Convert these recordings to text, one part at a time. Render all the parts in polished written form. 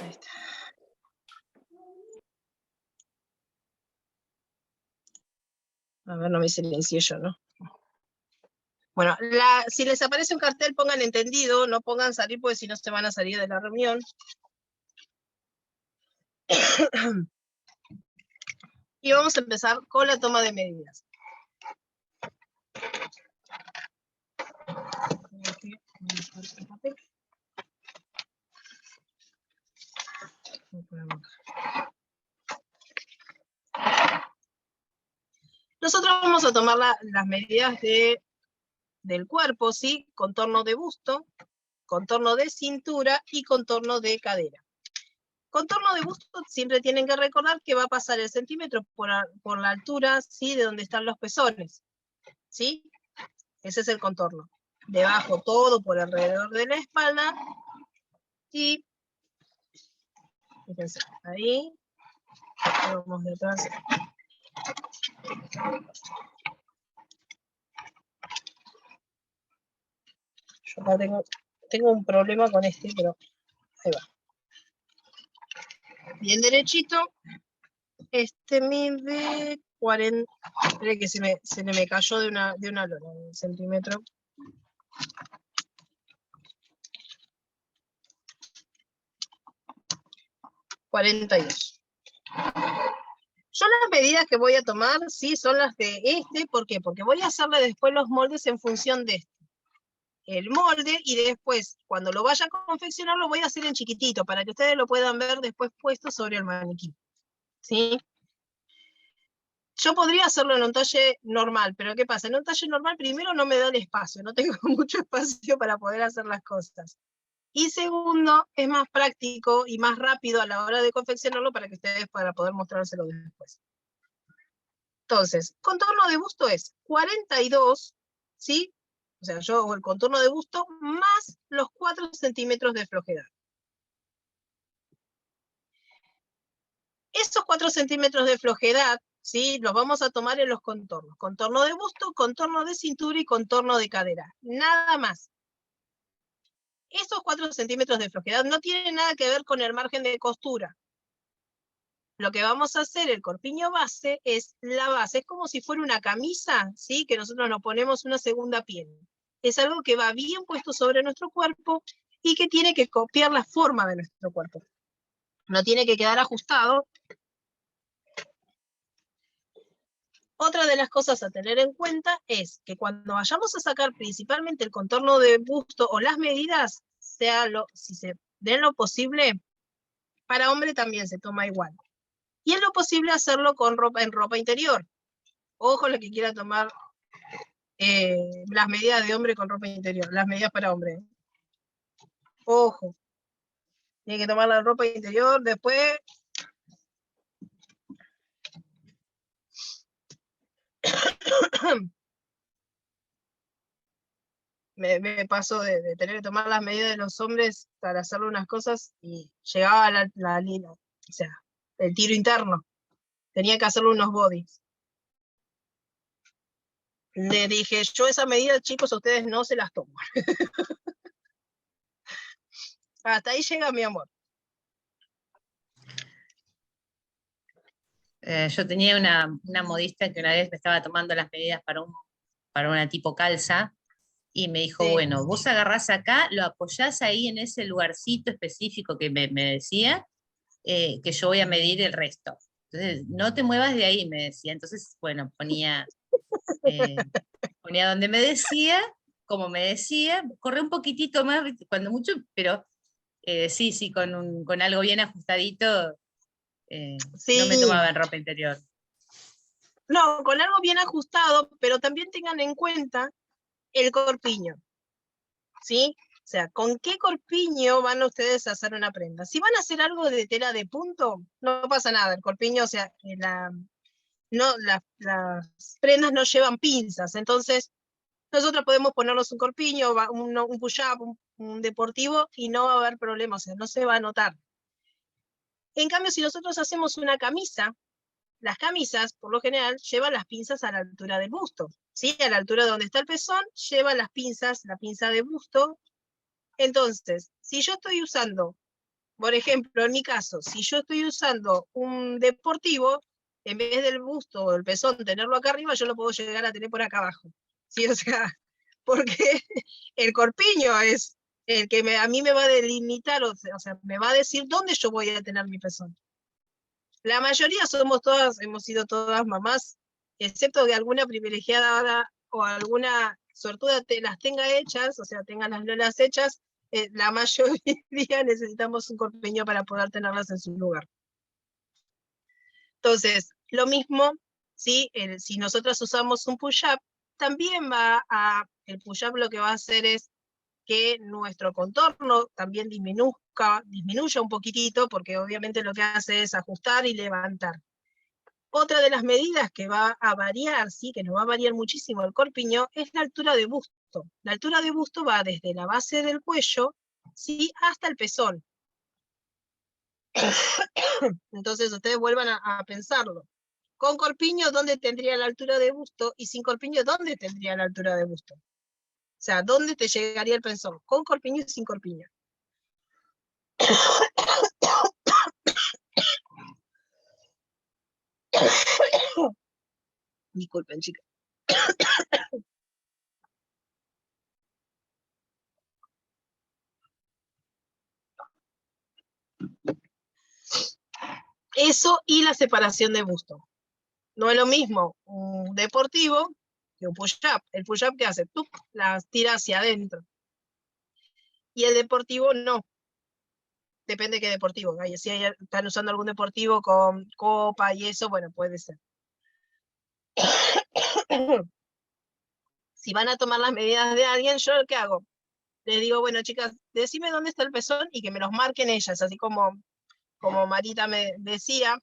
Ahí está. A ver, no me silencié yo, ¿no? Bueno, si les aparece un cartel, pongan entendido, no pongan salir, porque si no se van a salir de la reunión. Y vamos a empezar con la toma de medidas. Nosotros vamos a tomar las medidas del cuerpo, ¿sí? Contorno de busto, contorno de cintura y contorno de cadera. Contorno de busto siempre tienen que recordar que va a pasar el centímetro por la altura, ¿sí? De donde están los pezones, ¿sí? Ese es el contorno. Debajo todo por alrededor de la espalda y fíjense, ahí vamos detrás. Yo acá tengo un problema con este, pero ahí va. Bien derechito. Este mide 40. Espera que se me cayó de una lona, un centímetro. 42. Yo las medidas que voy a tomar, sí, son las de este. ¿Por qué? Porque voy a hacerle después los moldes en función de este. El molde, y después, cuando lo vaya a confeccionar, lo voy a hacer en chiquitito, para que ustedes lo puedan ver después puesto sobre el maniquí. ¿Sí? Yo podría hacerlo en un talle normal, pero ¿qué pasa? En un talle normal, primero, no me da el espacio, no tengo mucho espacio para poder hacer las cosas. Y segundo, es más práctico y más rápido a la hora de confeccionarlo para poder mostrárselo después. Entonces, contorno de busto es 42, ¿sí? O sea, yo hago el contorno de busto más los 4 centímetros de flojedad. Esos 4 centímetros de flojedad, ¿sí? Los vamos a tomar en los contornos. Contorno de busto, contorno de cintura y contorno de cadera. Nada más. Esos 4 centímetros de flojedad no tienen nada que ver con el margen de costura. Lo que vamos a hacer, el corpiño base, es la base. Es como si fuera una camisa, ¿sí? Que nosotros nos ponemos una segunda piel. Es algo que va bien puesto sobre nuestro cuerpo y que tiene que copiar la forma de nuestro cuerpo. No tiene que quedar ajustado. Otra de las cosas a tener en cuenta es que cuando vayamos a sacar principalmente el contorno de busto o las medidas, si se den lo posible, para hombre también se toma igual. Y es lo posible hacerlo en ropa interior. Ojo lo que quiera tomar las medidas de hombre con ropa interior, las medidas para hombre. Ojo. Tiene que tomar la ropa interior, después... me pasó de tener que tomar las medidas de los hombres para hacerle unas cosas y llegaba a la línea, o sea, el tiro interno. Tenía que hacerle unos bodies. Le dije, yo esas medidas, chicos, a ustedes no se las tomo. Hasta ahí llega mi amor. Yo tenía una modista que una vez me estaba tomando las medidas para una tipo calza, y me dijo, Sí. bueno, vos agarrás acá, lo apoyás ahí en ese lugarcito específico que me decía, que yo voy a medir el resto. Entonces, no te muevas de ahí, me decía. Entonces, bueno, ponía donde me decía, como me decía, corre un poquitito más, cuando mucho, pero sí, con algo bien ajustadito, Sí. no me tomaba en ropa interior. No, con algo bien ajustado, pero también tengan en cuenta el corpiño, ¿sí? O sea, ¿con qué corpiño van ustedes a hacer una prenda? Si van a hacer algo de tela de punto, no pasa nada, el corpiño, o sea, las prendas no llevan pinzas, entonces nosotros podemos ponernos un corpiño, un push-up, un deportivo, y no va a haber problema, o sea, no se va a notar. En cambio, si nosotros hacemos una camisa, las camisas, por lo general, llevan las pinzas a la altura del busto, ¿sí? A la altura de donde está el pezón, llevan las pinzas, la pinza de busto. Entonces, si yo estoy usando Por ejemplo, en mi caso, si yo estoy usando un deportivo, en vez del busto o el pezón tenerlo acá arriba, yo lo puedo llegar a tener por acá abajo. ¿Sí? O sea, porque el corpiño es el que a mí me va a delimitar, o sea, me va a decir dónde yo voy a tener mi pezón. La mayoría somos todas, hemos sido todas mamás, excepto que alguna privilegiada o alguna sortuda las tenga hechas, o sea, tengan las lolas hechas, la mayoría necesitamos un corpiño para poder tenerlas en su lugar. Entonces, lo mismo, ¿sí? Si nosotros usamos un push-up, también el push-up lo que va a hacer es que nuestro contorno también disminuya un poquitito, porque obviamente lo que hace es ajustar y levantar. Otra de las medidas que va a variar, ¿sí? Que nos va a variar muchísimo el corpiño, es la altura de busto. La altura de busto va desde la base del cuello, ¿sí? Hasta el pezón. Entonces ustedes vuelvan a pensarlo. Con corpiño, ¿dónde tendría la altura de busto? Y sin corpiño, ¿dónde tendría la altura de busto? O sea, ¿dónde te llegaría el pezón? Con corpiño y sin corpiño. Disculpen, chicas. Eso y la separación de busto. No es lo mismo un deportivo que un push-up. El push-up, ¿qué hace? ¡Tup! Las tira hacia adentro. Y el deportivo no. Depende de qué deportivo. Si están usando algún deportivo con copa y eso, bueno, puede ser. Si van a tomar las medidas de alguien, ¿yo qué hago? Les digo, bueno, chicas, decime dónde está el pezón y que me los marquen ellas, así como Marita me decía,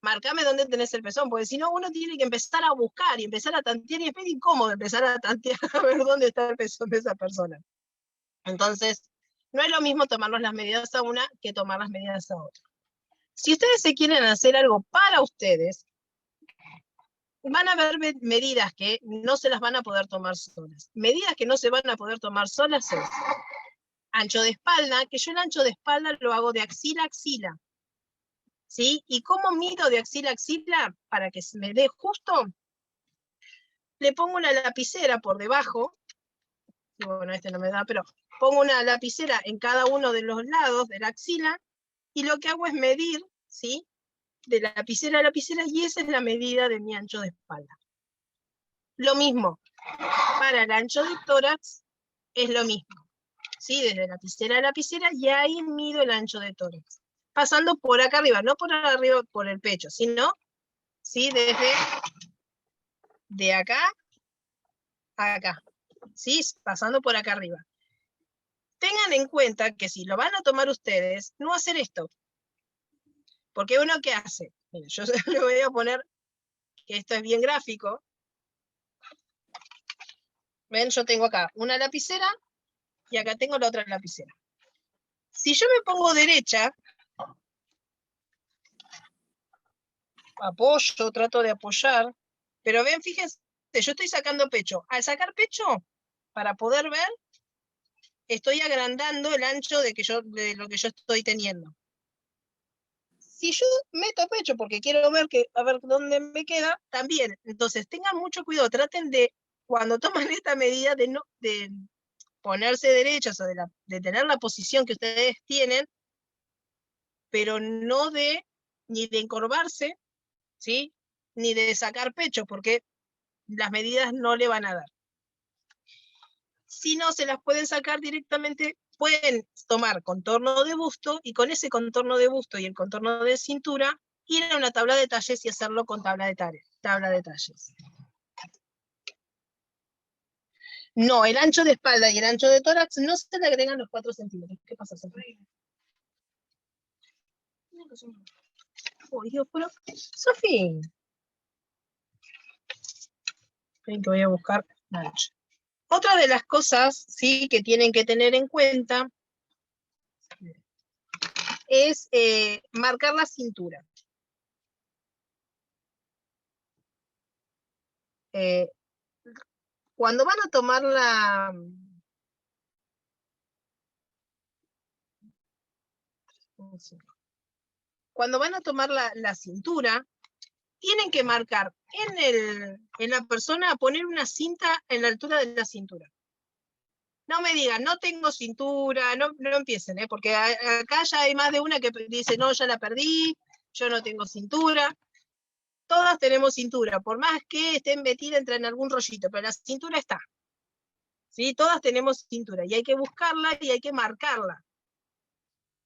marcame dónde tenés el pezón, porque si no uno tiene que empezar a buscar y empezar a tantear, y es medio incómodo empezar a tantear a ver dónde está el pezón de esa persona. Entonces, no es lo mismo tomarnos las medidas a una que tomar las medidas a otra. Si ustedes se quieren hacer algo para ustedes, van a haber medidas que no se las van a poder tomar solas. Medidas que no se van a poder tomar solas es ancho de espalda, que yo el ancho de espalda lo hago de axila a axila. ¿Sí? ¿Y cómo mido de axila a axila? Para que se me dé justo, le pongo una lapicera por debajo. Bueno, este no me da, pero pongo una lapicera en cada uno de los lados de la axila y lo que hago es medir, ¿sí? De lapicera a lapicera, y esa es la medida de mi ancho de espalda. Lo mismo, para el ancho de tórax es lo mismo, ¿sí? Desde lapicera a lapicera, y ahí mido el ancho de tórax. Pasando por acá arriba, no por arriba por el pecho, sino, ¿sí? Desde de acá a acá, ¿sí? Pasando por acá arriba. Tengan en cuenta que si lo van a tomar ustedes, no hacer esto. Porque uno, ¿qué hace? Miren, yo le voy a poner que esto es bien gráfico. Ven, yo tengo acá una lapicera y acá tengo la otra lapicera. Si yo me pongo derecha, apoyo, trato de apoyar, pero ven, fíjense, yo estoy sacando pecho. Al sacar pecho, para poder ver, estoy agrandando el ancho de lo que yo estoy teniendo. Si yo meto pecho porque quiero ver a ver dónde me queda, también. Entonces tengan mucho cuidado, traten de, cuando toman esta medida, de ponerse derechos o de tener la posición que ustedes tienen, pero no ni de encorvarse, ¿sí? Ni de sacar pecho, porque las medidas no le van a dar. Si no, se las pueden sacar directamente, pueden tomar contorno de busto, y con ese contorno de busto y el contorno de cintura, ir a una tabla de talles y hacerlo con tabla de talles. No, el ancho de espalda y el ancho de tórax no se le agregan los 4 centímetros. ¿Qué pasa, Sofía? Uy, Dios, pero... Sofía. Ven que voy a buscar la ancho. Otra de las cosas, sí, que tienen que tener en cuenta es marcar la cintura. Cuando van a tomar Cuando van a tomar la cintura, tienen que marcar en la persona, poner una cinta en la altura de la cintura. No me digan, no tengo cintura, no empiecen, porque acá ya hay más de una que dice, no, ya la perdí, yo no tengo cintura. Todas tenemos cintura, por más que estén metidas en algún rollito, pero la cintura está. ¿Sí? Todas tenemos cintura, y hay que buscarla y hay que marcarla.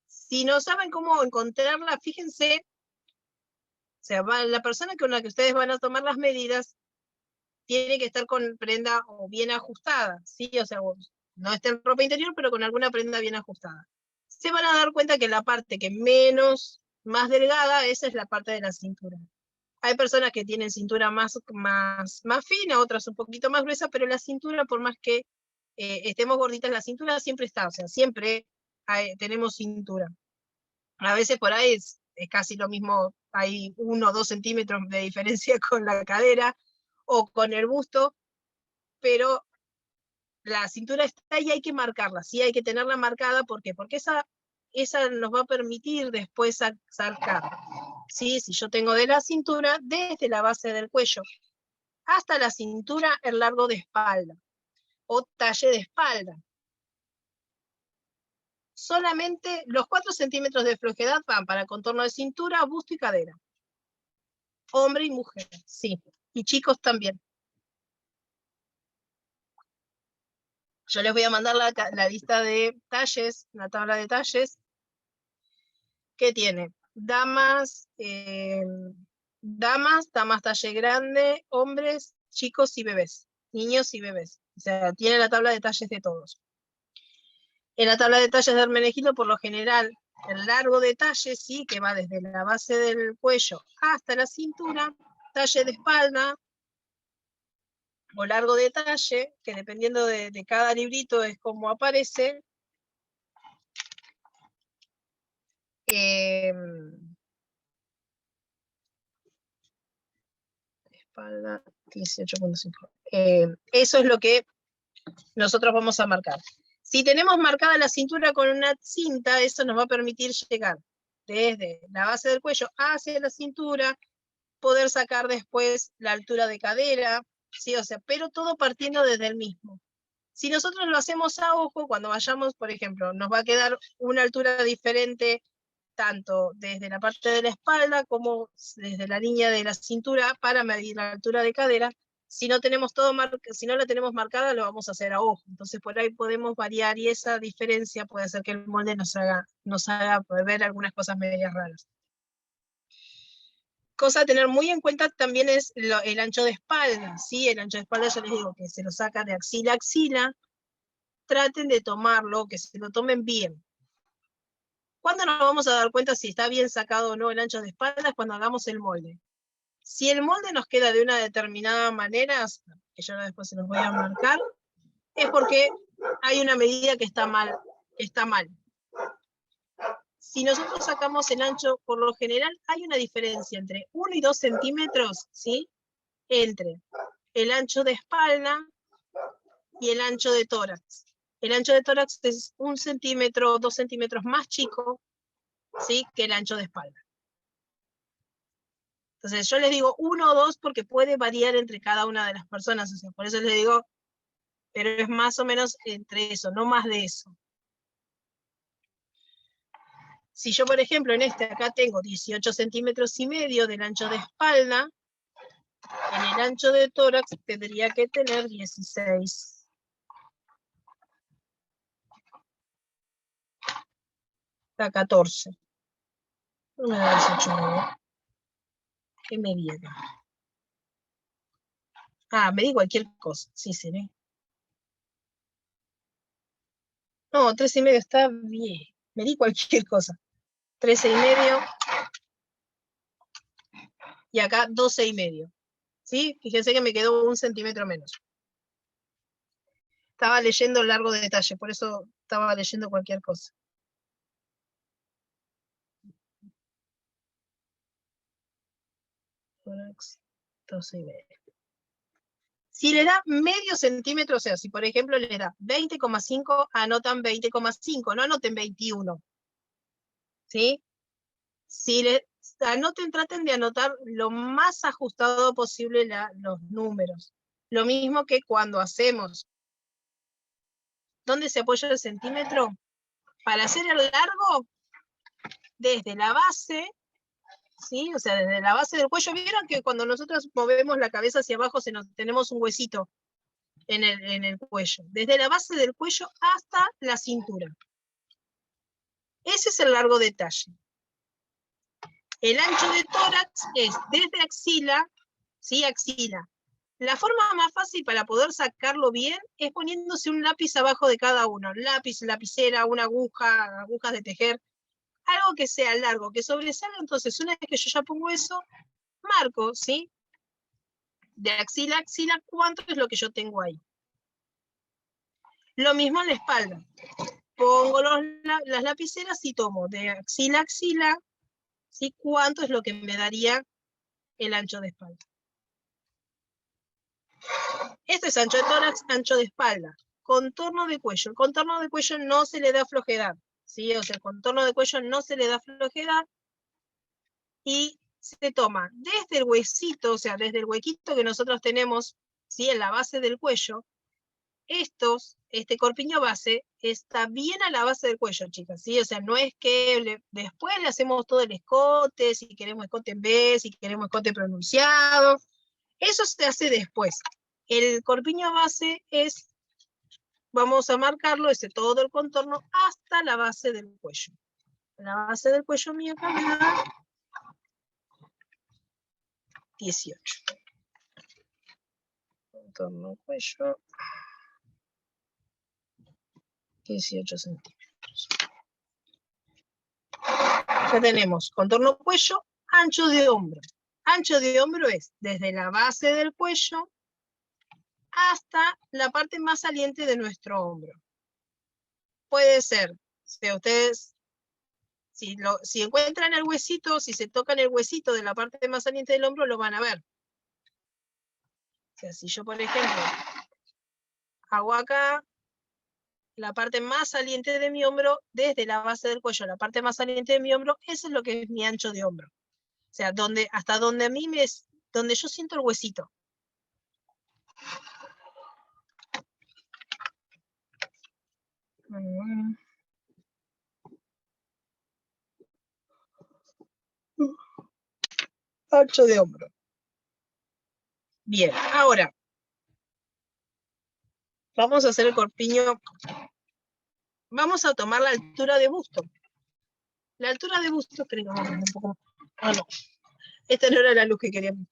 Si no saben cómo encontrarla, fíjense, o sea, la persona con la que ustedes van a tomar las medidas tiene que estar con prenda o bien ajustada, ¿sí? O sea, no está en ropa interior, pero con alguna prenda bien ajustada. Se van a dar cuenta que la parte que más delgada, esa es la parte de la cintura. Hay personas que tienen cintura más fina, otras un poquito más gruesa, pero la cintura, por más que estemos gorditas, la cintura siempre está, o sea, siempre tenemos cintura. A veces por ahí es casi lo mismo, hay 1 o 2 centímetros de diferencia con la cadera o con el busto, pero la cintura está y hay que marcarla, sí, hay que tenerla marcada, ¿por qué? Porque esa nos va a permitir después sacar, ¿sí? Si yo tengo de la cintura, desde la base del cuello hasta la cintura, el largo de espalda, o talle de espalda. Solamente los 4 centímetros de flojedad van para contorno de cintura, busto y cadera. Hombre y mujer, sí, y chicos también. Yo les voy a mandar la lista de talles, la tabla de talles, que tiene damas talle grande, hombres, chicos y bebés, niños y bebés. O sea, tiene la tabla de talles de todos. En la tabla de talles de Hermenegildo, por lo general, el largo de talle, sí, que va desde la base del cuello hasta la cintura, talle de espalda, o largo de talle, que dependiendo de cada librito es como aparece. Espalda 18.5. Eso es lo que nosotros vamos a marcar. Si tenemos marcada la cintura con una cinta, eso nos va a permitir llegar desde la base del cuello hacia la cintura, poder sacar después la altura de cadera, ¿sí? O sea, pero todo partiendo desde el mismo. Si nosotros lo hacemos a ojo, cuando vayamos, por ejemplo, nos va a quedar una altura diferente tanto desde la parte de la espalda como desde la línea de la cintura para medir la altura de cadera. Si no la tenemos marcada, lo vamos a hacer a ojo. Entonces por ahí podemos variar y esa diferencia puede hacer que el molde nos haga ver algunas cosas medias raras. Cosa a tener muy en cuenta también es el ancho de espalda, ¿sí? El ancho de espalda, yo les digo que se lo saca de axila a axila. Traten de tomarlo, que se lo tomen bien. ¿Cuándo nos vamos a dar cuenta si está bien sacado o no el ancho de espalda? Es cuando hagamos el molde. Si el molde nos queda de una determinada manera, que yo después se los voy a marcar, es porque hay una medida que está mal. Si nosotros sacamos el ancho, por lo general hay una diferencia entre 1 y 2 centímetros, ¿sí? Entre el ancho de espalda y el ancho de tórax. El ancho de tórax es 1 centímetro, 2 centímetros más chico, ¿sí? Que el ancho de espalda. Entonces yo les digo 1 o 2 porque puede variar entre cada una de las personas, o sea, por eso les digo, pero es más o menos entre eso, no más de eso. Si yo, por ejemplo, en acá tengo 18 centímetros y medio del ancho de espalda, en el ancho de tórax tendría que tener 16. Está 14. No me da 18, ¿no? ¿Qué medida? Ah, medí cualquier cosa, sí, se ve. No, 13,5 está bien. Medí cualquier cosa. 13,5. Y acá 12,5. ¿Sí? Fíjense que me quedó 1 centímetro menos. Estaba leyendo el largo de detalle, por eso estaba leyendo cualquier cosa. Tórax, 12,5. Si le da medio centímetro, o sea, si por ejemplo le da 20,5, anotan 20,5, no anoten 21. ¿sí? Traten de anotar lo más ajustado posible los números. Lo mismo que cuando hacemos. ¿Dónde se apoya el centímetro? Para hacer el largo, desde la base, ¿sí? O sea, desde la base del cuello. ¿Vieron que cuando nosotros movemos la cabeza hacia abajo tenemos un huesito en el cuello? Desde la base del cuello hasta la cintura. Ese es el largo de talle. El ancho de tórax es desde axila, ¿sí? Axila. La forma más fácil para poder sacarlo bien es poniéndose un lápiz abajo de cada uno. Lápiz, lapicera, una aguja, agujas de tejer. Algo que sea largo, que sobresalga. Entonces, una vez que yo ya pongo eso, marco, ¿sí? De axila a axila, ¿cuánto es lo que yo tengo ahí? Lo mismo en la espalda. Pongo las lapiceras y tomo de axila a axila, ¿sí? ¿Cuánto es lo que me daría el ancho de espalda? Este es ancho de tórax, ancho de espalda. Contorno de cuello. El contorno de cuello no se le da flojedad, ¿sí? O sea, el contorno de cuello no se le da flojedad y se toma desde el huesito, o sea, desde el huequito que nosotros tenemos, ¿sí? En la base del cuello. Este corpiño base está bien a la base del cuello, chicas, ¿sí? O sea, no es que después le hacemos todo el escote, si queremos escote en B, si queremos escote pronunciado. Eso se hace después. El corpiño base es, vamos a marcarlo, todo el contorno hasta la base del cuello. La base del cuello mío acá me da 18. Contorno cuello, 18 centímetros. Ya tenemos contorno cuello, ancho de hombro. Ancho de hombro es desde la base del cuello hasta la parte más saliente de nuestro hombro. Puede ser, si ustedes, si encuentran el huesito, si se tocan el huesito de la parte más saliente del hombro, lo van a ver. O sea, si yo, por ejemplo, hago acá la parte más saliente de mi hombro, desde la base del cuello, la parte más saliente de mi hombro, eso es lo que es mi ancho de hombro. O sea, hasta donde donde yo siento el huesito. Ancho de hombro. Bien, ahora vamos a hacer el corpiño. Vamos a tomar la altura de busto. La altura de busto, creo que vamos a un poco. Ah, no. Esta no era la luz que queríamos.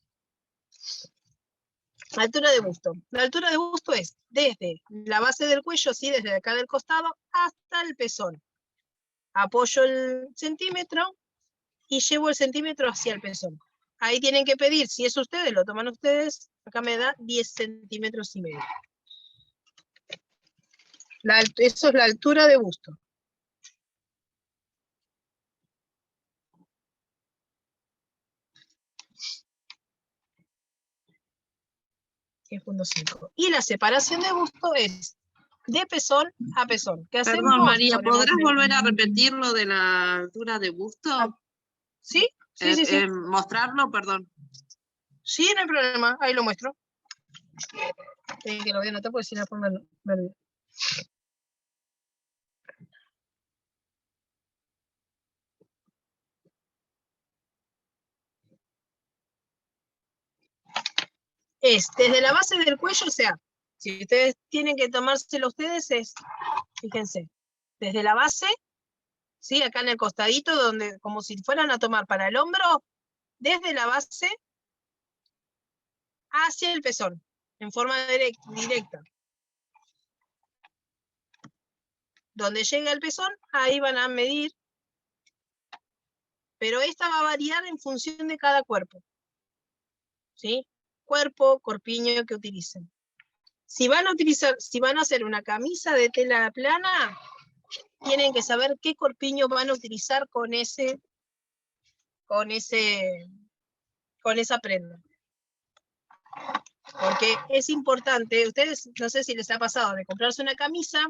Altura de busto. La altura de busto es desde la base del cuello, ¿sí? Desde acá del costado, hasta el pezón. Apoyo el centímetro y llevo el centímetro hacia el pezón. Ahí tienen que pedir, si es ustedes, lo toman ustedes, acá me da 10 centímetros y medio. Eso es la altura de busto. 10.5. Y la separación de busto es de pezón a pezón. ¿Qué hacemos? Perdón, María, ¿podrás volver a repetir lo de la altura de busto? ¿Sí? Sí. Mostrarlo, perdón. Sí, no hay problema, ahí lo muestro. Que lo voy a anotar porque si no después me olvido. Es desde la base del cuello, o sea, si ustedes tienen que tomárselo ustedes, fíjense, desde la base, ¿sí? Acá en el costadito, como si fueran a tomar para el hombro, desde la base hacia el pezón, en forma directa. Donde llega el pezón, ahí van a medir, pero esta va a variar en función de cada cuerpo, ¿sí? Cuerpo, corpiño que utilicen. Si van a hacer una camisa de tela plana, tienen que saber qué corpiño van a utilizar con esa prenda. Porque es importante, ustedes no sé si les ha pasado de comprarse una camisa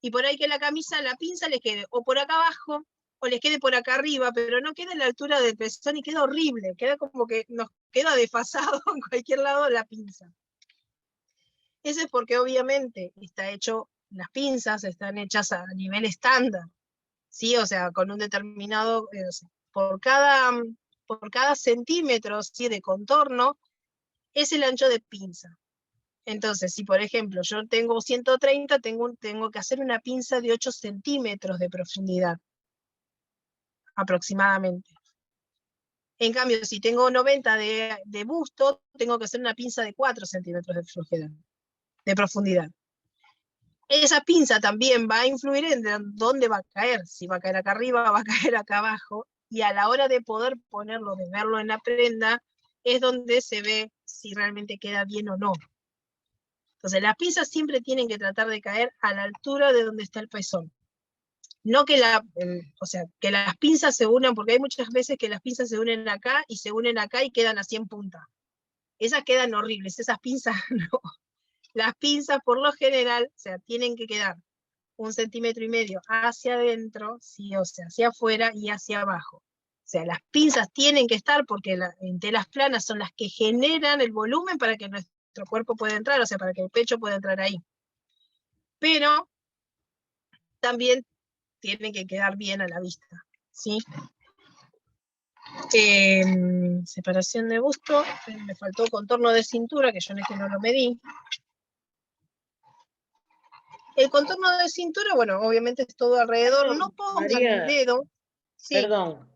y por ahí que la camisa, la pinza les quede o por acá abajo o les quede por acá arriba, pero no queda a la altura del pezón y queda horrible, queda como que nos queda desfasado en cualquier lado la pinza. Eso es porque obviamente las pinzas están hechas a nivel estándar, ¿sí? O sea, con un determinado, por cada centímetro, ¿sí?, de contorno, es el ancho de pinza. Entonces, si por ejemplo yo tengo 130, tengo que hacer una pinza de 8 centímetros de profundidad, aproximadamente. En cambio, si tengo 90 de busto, tengo que hacer una pinza de 4 centímetros de profundidad. Esa pinza también va a influir en dónde va a caer, si va a caer acá arriba, va a caer acá abajo, y a la hora de poder ponerlo, de verlo en la prenda, es donde se ve si realmente queda bien o no. Entonces las pinzas siempre tienen que tratar de caer a la altura de donde está el pezón. No que que las pinzas se unan, porque hay muchas veces que las pinzas se unen acá y se unen acá y quedan así en punta. Esas quedan horribles, esas pinzas no. Las pinzas por lo general, tienen que quedar 1,5 centímetros hacia adentro, sí, o sea, hacia afuera y hacia abajo. O sea, las pinzas tienen que estar porque en telas planas son las que generan el volumen para que nuestro cuerpo pueda entrar, o sea, para que el pecho pueda entrar ahí. Pero también tienen que quedar bien a la vista, ¿sí? Separación de busto, me faltó contorno de cintura, que yo en este no lo medí. El contorno de cintura, bueno, obviamente es todo alrededor, Perdón, no pongan María, el dedo. Sí. Perdón,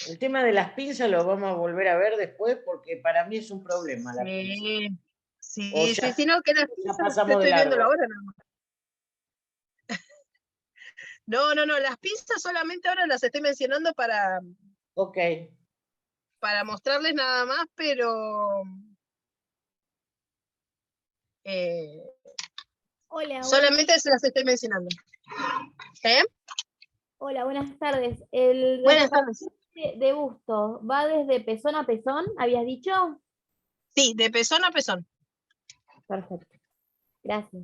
el tema de las pinzas lo vamos a volver a ver después porque para mí es un problema la pinza. Sí, no, que las pinzas, pasamos de estoy viéndolo largo. ahora nada más. No, las pinzas solamente ahora las estoy mencionando para mostrarles nada más, pero Hola, solamente se las estoy mencionando. Hola, buenas tardes. Buenas tardes. De busto, ¿va desde pezón a pezón, habías dicho? Sí, de pezón a pezón. Perfecto. Gracias.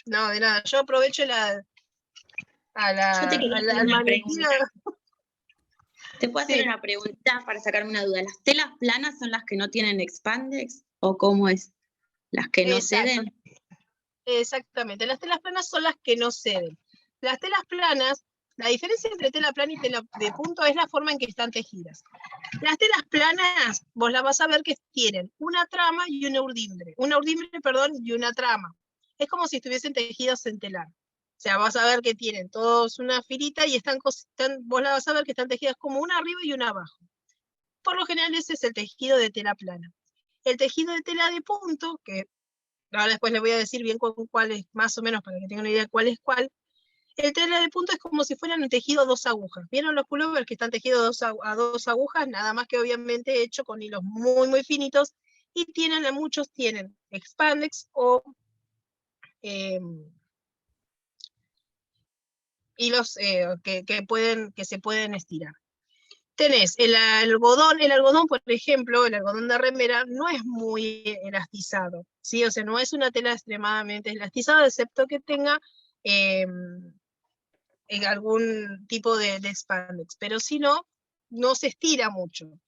No, de nada. Yo aprovecho Yo te quería hacer al una maniquí. pregunta. ¿Te puedo hacer Sí. una pregunta para sacarme una duda? ¿Las telas planas son las que no tienen expandex o cómo es? ¿Las que no Exacto. ceden? Exactamente. Las telas planas son las que no ceden. Las telas planas, la diferencia entre tela plana y tela de punto es la forma en que están tejidas. Las telas planas, vos las vas a ver que tienen una trama y una urdimbre. Y una trama. Es como si estuviesen tejidas en telar. O sea, vas a ver que tienen todos una filita y vos las vas a ver que están tejidas como una arriba y una abajo. Por lo general ese es el tejido de tela plana. El tejido de tela de punto, que ahora después les voy a decir bien cuál es, más o menos para que tengan una idea de cuál es cuál. El tela de punto es como si fueran un tejido a 2 agujas. ¿Vieron los pullovers que están tejidos a 2 agujas? Nada más que obviamente hecho con hilos muy, muy finitos, y muchos tienen expandex o hilos que se pueden estirar. Tenés el algodón, por ejemplo, el algodón de remera no es muy elastizado, ¿sí? O sea, no es una tela extremadamente elastizada, excepto que tenga algún tipo de expandex, pero si no, no se estira mucho.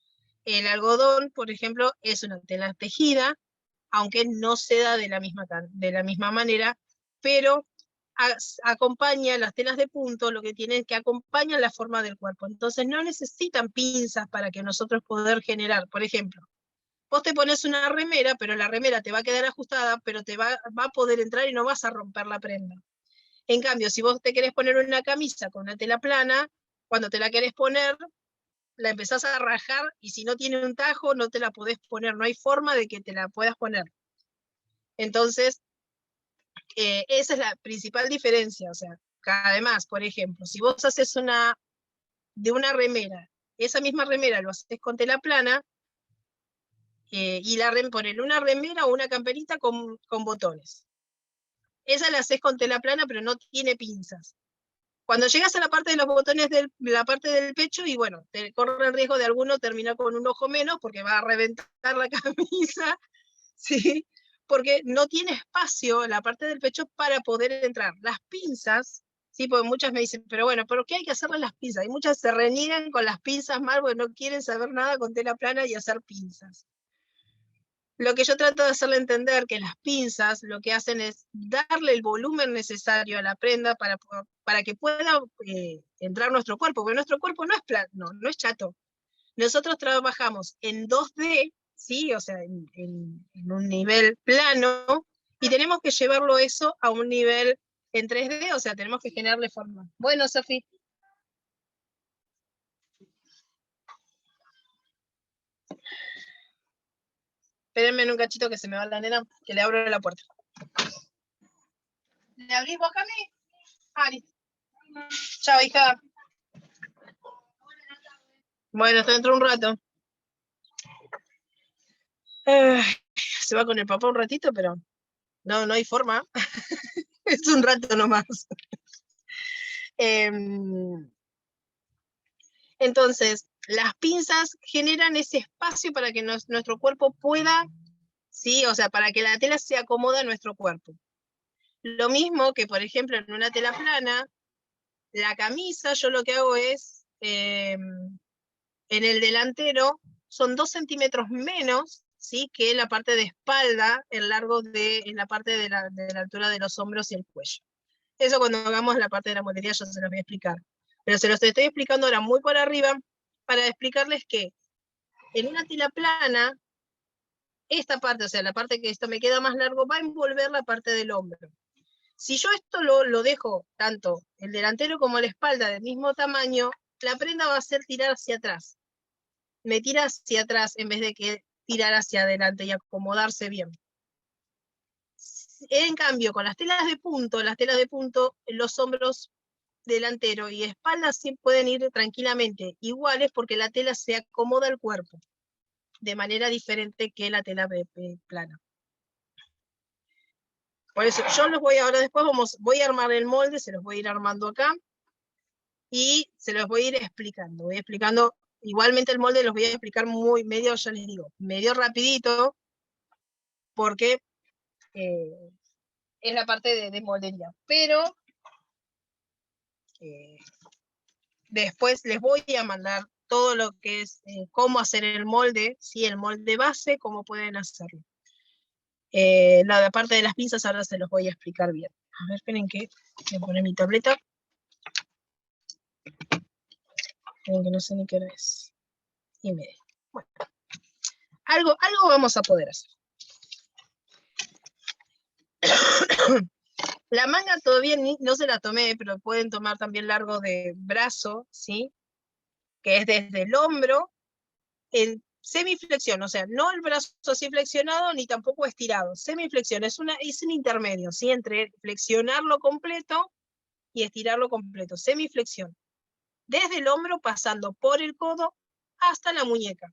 El algodón, por ejemplo, es una tela tejida, aunque no se da de la misma manera, pero acompaña las telas de punto, lo que tienen es que acompañan la forma del cuerpo. Entonces no necesitan pinzas para que nosotros poder generar. Por ejemplo, vos te pones una remera, pero la remera te va a quedar ajustada, pero te va a poder entrar y no vas a romper la prenda. En cambio, si vos te querés poner una camisa con una tela plana, cuando te la querés poner, la empezás a rajar y si no tiene un tajo no te la podés poner, no hay forma de que te la puedas poner. Entonces, esa es la principal diferencia. O sea, además, por ejemplo, si vos haces de una remera, esa misma remera lo haces con tela plana, y ponerle una remera o una camperita con botones. Esa la haces con tela plana, pero no tiene pinzas. Cuando llegas a la parte de los botones la parte del pecho, y bueno, te corre el riesgo de alguno terminar con un ojo menos, porque va a reventar la camisa, ¿sí? Porque no tiene espacio la parte del pecho para poder entrar. Las pinzas, Sí, porque muchas me dicen, pero bueno, ¿pero qué hay que hacerle las pinzas? Y muchas se reniegan con las pinzas mal porque no quieren saber nada con tela plana y hacer pinzas. Lo que yo trato de hacerle entender que las pinzas lo que hacen es darle el volumen necesario a la prenda para que pueda entrar nuestro cuerpo, porque nuestro cuerpo no es plano, no es chato. Nosotros trabajamos en 2D, ¿sí? O sea, en un nivel plano, y tenemos que llevarlo eso a un nivel en 3D, o sea, tenemos que generarle forma. Bueno, Sofi. Espérenme en un cachito que se me va la nena, que le abro la puerta. ¿Le abrís vos, Cami? Ah, listo. Chao, hija. Bueno, hasta dentro de un rato. Se va con el papá un ratito, pero no hay forma. Es un rato nomás. Entonces, las pinzas generan ese espacio para que nuestro cuerpo pueda, ¿sí? O sea, para que la tela se acomode a nuestro cuerpo. Lo mismo que, por ejemplo, en una tela plana, la camisa, yo lo que hago es, en el delantero, son 2 centímetros menos, ¿sí? Que la parte de espalda, en la parte de la altura de los hombros y el cuello. Eso cuando hagamos la parte de la modelía yo se los voy a explicar. Pero se los estoy explicando ahora muy por arriba para explicarles que en una tela plana, esta parte, o sea, la parte que esto me queda más largo, va a envolver la parte del hombro. Si yo esto lo dejo, tanto el delantero como la espalda del mismo tamaño, la prenda va a ser tirar hacia atrás. Me tira hacia atrás en vez de que tirar hacia adelante y acomodarse bien. En cambio, con las telas de punto, los hombros delantero y espalda sí pueden ir tranquilamente iguales porque la tela se acomoda al cuerpo de manera diferente que la tela plana. Por eso yo los voy ahora después, voy a armar el molde, se los voy a ir armando acá y se los voy a ir explicando. Voy explicando, igualmente el molde los voy a explicar medio, ya les digo, medio rapidito porque es la parte de moldería. Pero después les voy a mandar todo lo que es cómo hacer el molde, ¿sí? El molde base, cómo pueden hacerlo. La parte de las pinzas ahora se los voy a explicar bien. A ver, esperen que voy a poner mi tableta. Esperen que no sé ni qué hora es. Y media. Bueno, algo vamos a poder hacer. La manga todavía no se la tomé, pero pueden tomar también largo de brazo, ¿sí? Que es desde el hombro en semiflexión, o sea, no el brazo así flexionado ni tampoco estirado. Semiflexión es un intermedio, ¿sí? Entre flexionarlo completo y estirarlo completo. Semiflexión. Desde el hombro pasando por el codo hasta la muñeca.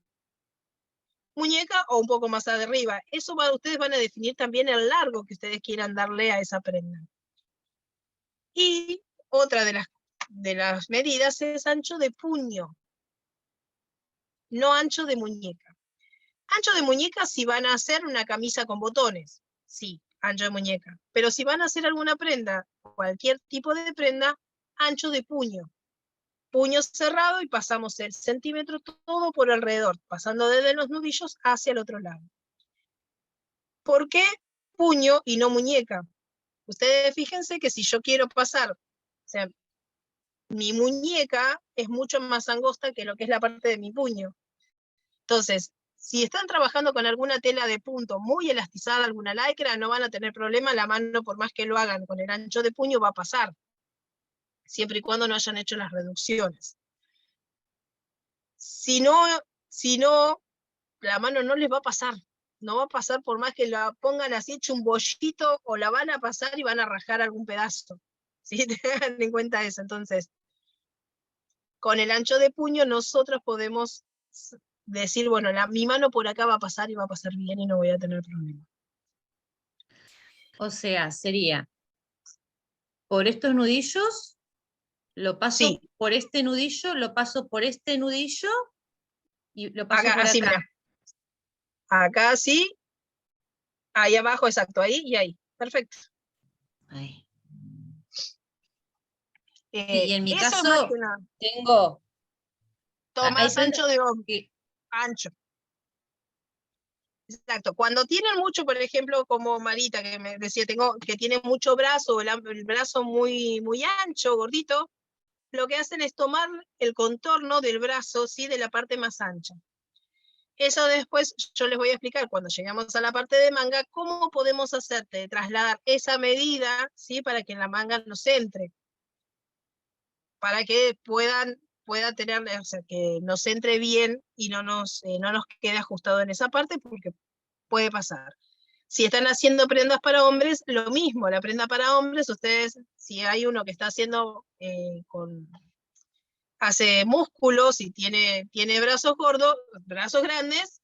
Muñeca o un poco más arriba. Eso ustedes van a definir también el largo que ustedes quieran darle a esa prenda. Y otra de las medidas es ancho de puño, no ancho de muñeca. Ancho de muñeca si van a hacer una camisa con botones, sí, ancho de muñeca. Pero si van a hacer alguna prenda, cualquier tipo de prenda, ancho de puño. Puño cerrado y pasamos el centímetro todo por alrededor, pasando desde los nudillos hacia el otro lado. ¿Por qué puño y no muñeca? Ustedes fíjense que si yo quiero pasar, o sea, mi muñeca es mucho más angosta que lo que es la parte de mi puño. Entonces, si están trabajando con alguna tela de punto muy elastizada, alguna lycra, no van a tener problema, la mano por más que lo hagan con el ancho de puño va a pasar, siempre y cuando no hayan hecho las reducciones. Si no, la mano no les va a pasar, no va a pasar por más que la pongan así hecho un bollito, o la van a pasar y van a rajar algún pedazo, ¿sí? Tengan en cuenta eso. Entonces, con el ancho de puño nosotros podemos decir, bueno, mi mano por acá va a pasar y va a pasar bien y no voy a tener problema. O sea, sería por estos nudillos, lo paso Sí. por este nudillo, lo paso por este nudillo y lo paso Acá, por así, acá. mira. Acá sí, ahí abajo, exacto, ahí y ahí. Perfecto. Ahí. Y en mi eso es caso más que nada. tengo... Todo hay más tanto- ancho de que- ancho. Exacto. Cuando tienen mucho, por ejemplo, como Marita, que me decía, que tiene mucho brazo, el brazo muy, muy ancho, gordito, lo que hacen es tomar el contorno del brazo, ¿sí? De la parte más ancha. Eso después yo les voy a explicar cuando llegamos a la parte de manga, cómo podemos hacerte trasladar esa medida, ¿sí? Para que en la manga nos entre. Para que pueda tener, o sea, que nos entre bien y no nos quede ajustado en esa parte, porque puede pasar. Si están haciendo prendas para hombres, lo mismo, la prenda para hombres, ustedes, si hay uno que está haciendo hace músculos y tiene brazos gordos, brazos grandes,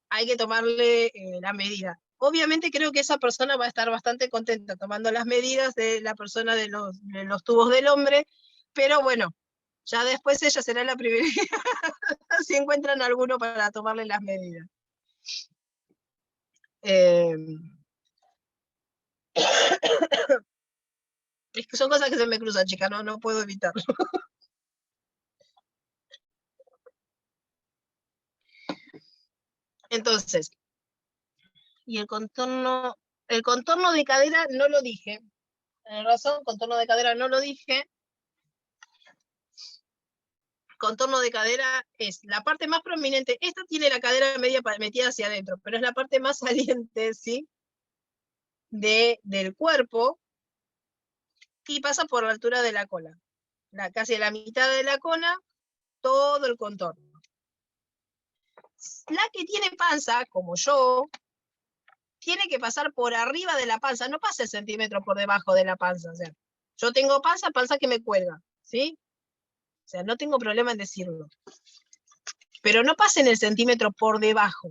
hay que tomarle la medida. Obviamente creo que esa persona va a estar bastante contenta tomando las medidas de la persona de los tubos del hombre, pero bueno, ya después ella será la primera si encuentran alguno para tomarle las medidas. Es que son cosas que se me cruzan, chicas, no puedo evitarlo. Entonces, y el contorno de cadera no lo dije. Tenés razón, contorno de cadera no lo dije. Contorno de cadera es la parte más prominente. Esta tiene la cadera media metida hacia adentro, pero es la parte más saliente, ¿sí? Del cuerpo, y pasa por la altura de la cola. Casi a la mitad de la cola, todo el contorno. La que tiene panza, como yo, tiene que pasar por arriba de la panza, no pasa el centímetro por debajo de la panza. O sea, yo tengo panza que me cuelga, ¿sí? O sea, no tengo problema en decirlo. Pero no pasen el centímetro por debajo.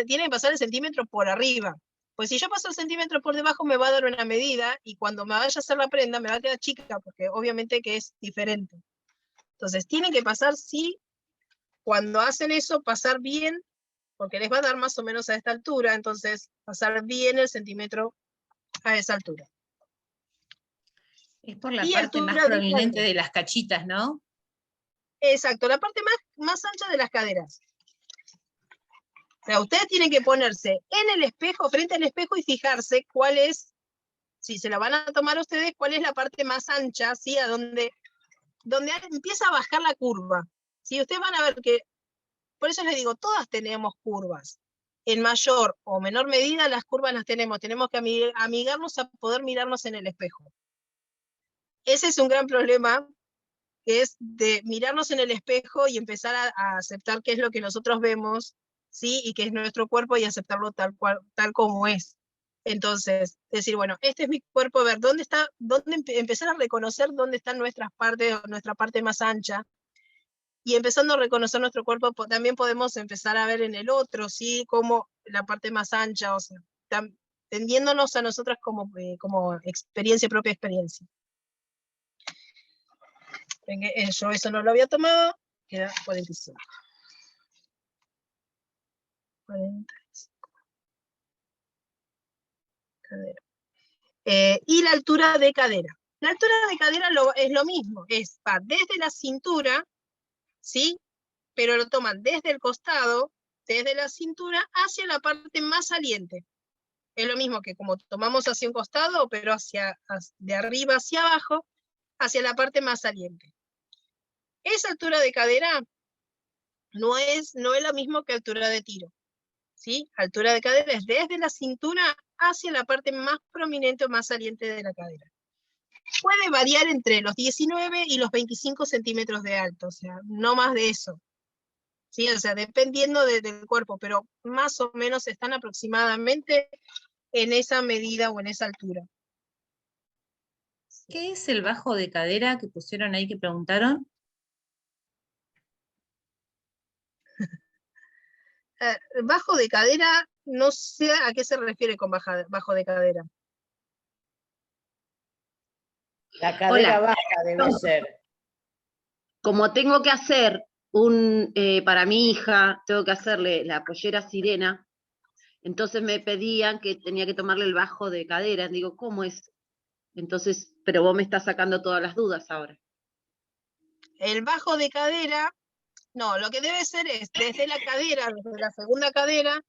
Tiene que pasar el centímetro por arriba. Pues si yo paso el centímetro por debajo me va a dar una medida y cuando me vaya a hacer la prenda me va a quedar chica porque obviamente que es diferente. Entonces tiene que pasar, sí, cuando hacen eso, pasar bien, porque les va a dar más o menos a esta altura, entonces pasar bien el centímetro a esa altura. Es por la Y parte más altura de prominente cadera. de las cachitas, ¿no? Exacto, la parte más ancha de las caderas. O sea, ustedes tienen que ponerse en el espejo, frente al espejo, y fijarse cuál es, si se la van a tomar ustedes, cuál es la parte más ancha, ¿sí? A donde empieza a bajar la curva. ¿Sí? Ustedes van a ver que, por eso les digo, todas tenemos curvas. En mayor o menor medida las curvas las tenemos. Tenemos que amigarnos a poder mirarnos en el espejo. Ese es un gran problema, que es de mirarnos en el espejo y empezar a aceptar qué es lo que nosotros vemos, ¿sí? Y que es nuestro cuerpo, y aceptarlo tal como es. Entonces, decir, bueno, este es mi cuerpo, a ver, empezar a reconocer dónde están nuestras partes, nuestra parte más ancha, y empezando a reconocer nuestro cuerpo, también podemos empezar a ver en el otro, ¿sí? Como la parte más ancha, o sea, tendiéndonos a nosotras como propia experiencia. Yo eso no lo había tomado, queda 45. 45. Cadera. Y la altura de cadera. La altura de cadera es lo mismo, va desde la cintura, ¿sí? Pero lo toman desde el costado, desde la cintura, hacia la parte más saliente. Es lo mismo que como tomamos hacia un costado, pero de arriba hacia abajo, hacia la parte más saliente. Esa altura de cadera no es lo mismo que altura de tiro, ¿sí? Altura de cadera es desde la cintura hacia la parte más prominente o más saliente de la cadera. Puede variar entre los 19 y los 25 centímetros de alto, o sea, no más de eso. ¿Sí? O sea, dependiendo del cuerpo, pero más o menos están aproximadamente en esa medida o en esa altura. ¿Qué es el bajo de cadera que pusieron ahí que preguntaron? Bajo de cadera, no sé a qué se refiere con bajo de cadera. La cadera Hola. baja debe ser. Como tengo que hacer para mi hija, tengo que hacerle la pollera sirena, entonces me pedían que tenía que tomarle el bajo de cadera. Digo, ¿cómo es? Entonces, pero vos me estás sacando todas las dudas ahora. El bajo de cadera, no, lo que debe ser es, desde la cadera, desde la segunda cadera,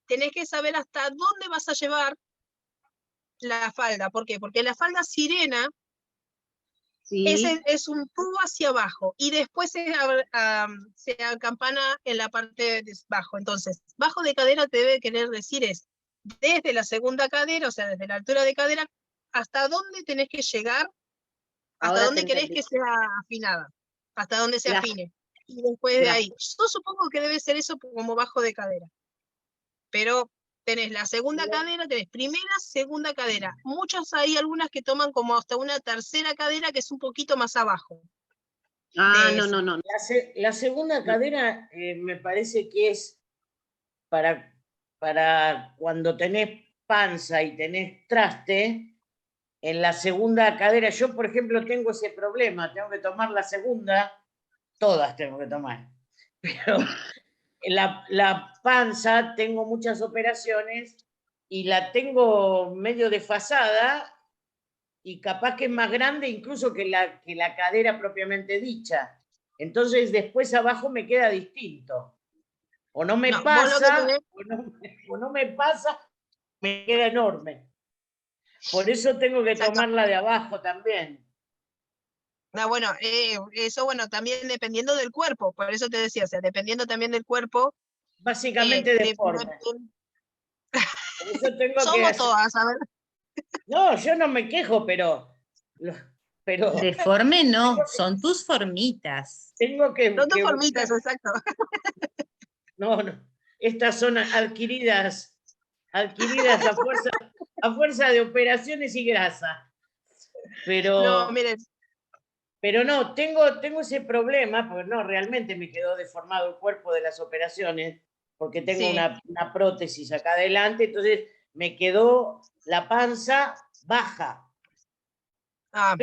tenés que saber hasta dónde vas a llevar la falda. ¿Por qué? Porque la falda sirena Sí, es un tubo hacia abajo y después se acampana en la parte de abajo. Entonces, bajo de cadera te debe querer decir es desde la segunda cadera, o sea, desde la altura de cadera, hasta dónde tenés que llegar, hasta ahora te dónde querés entendí. que sea afinada, hasta dónde se La- afine. Y después de la- ahí, yo supongo que debe ser eso como bajo de cadera. Pero tenés la segunda cadera, tenés primera, segunda cadera. Muchas hay algunas que toman como hasta una tercera cadera que es un poquito más abajo. Ah, de no, esa. no, no. La segunda cadera me parece que es para cuando tenés panza y tenés traste, en la segunda cadera, yo por ejemplo tengo ese problema, tengo que tomar la segunda, todas tengo que tomar, pero la panza tengo muchas operaciones y la tengo medio desfasada y capaz que es más grande incluso que la cadera propiamente dicha. Entonces después abajo me queda distinto. O no me No, vos lo que pasa, tenés, o no me pasa, me queda enorme. Por eso tengo que exacto. tomar la de abajo también. No, bueno, eso bueno, también dependiendo del cuerpo, por eso te decía, o sea, dependiendo también del cuerpo, Básicamente deforme. Por eso tengo que somos hacer. todas, a ver, No, yo no me quejo, pero Deforme no, son tus formitas. tengo son tus que formitas, buscar. exacto. No, no. Estas son adquiridas a fuerza de operaciones y grasa. No, Pero, miren, pero no, tengo ese problema, porque no, realmente me quedó deformado el cuerpo de las operaciones, porque tengo sí, una prótesis acá adelante, entonces me quedó la panza baja. ah,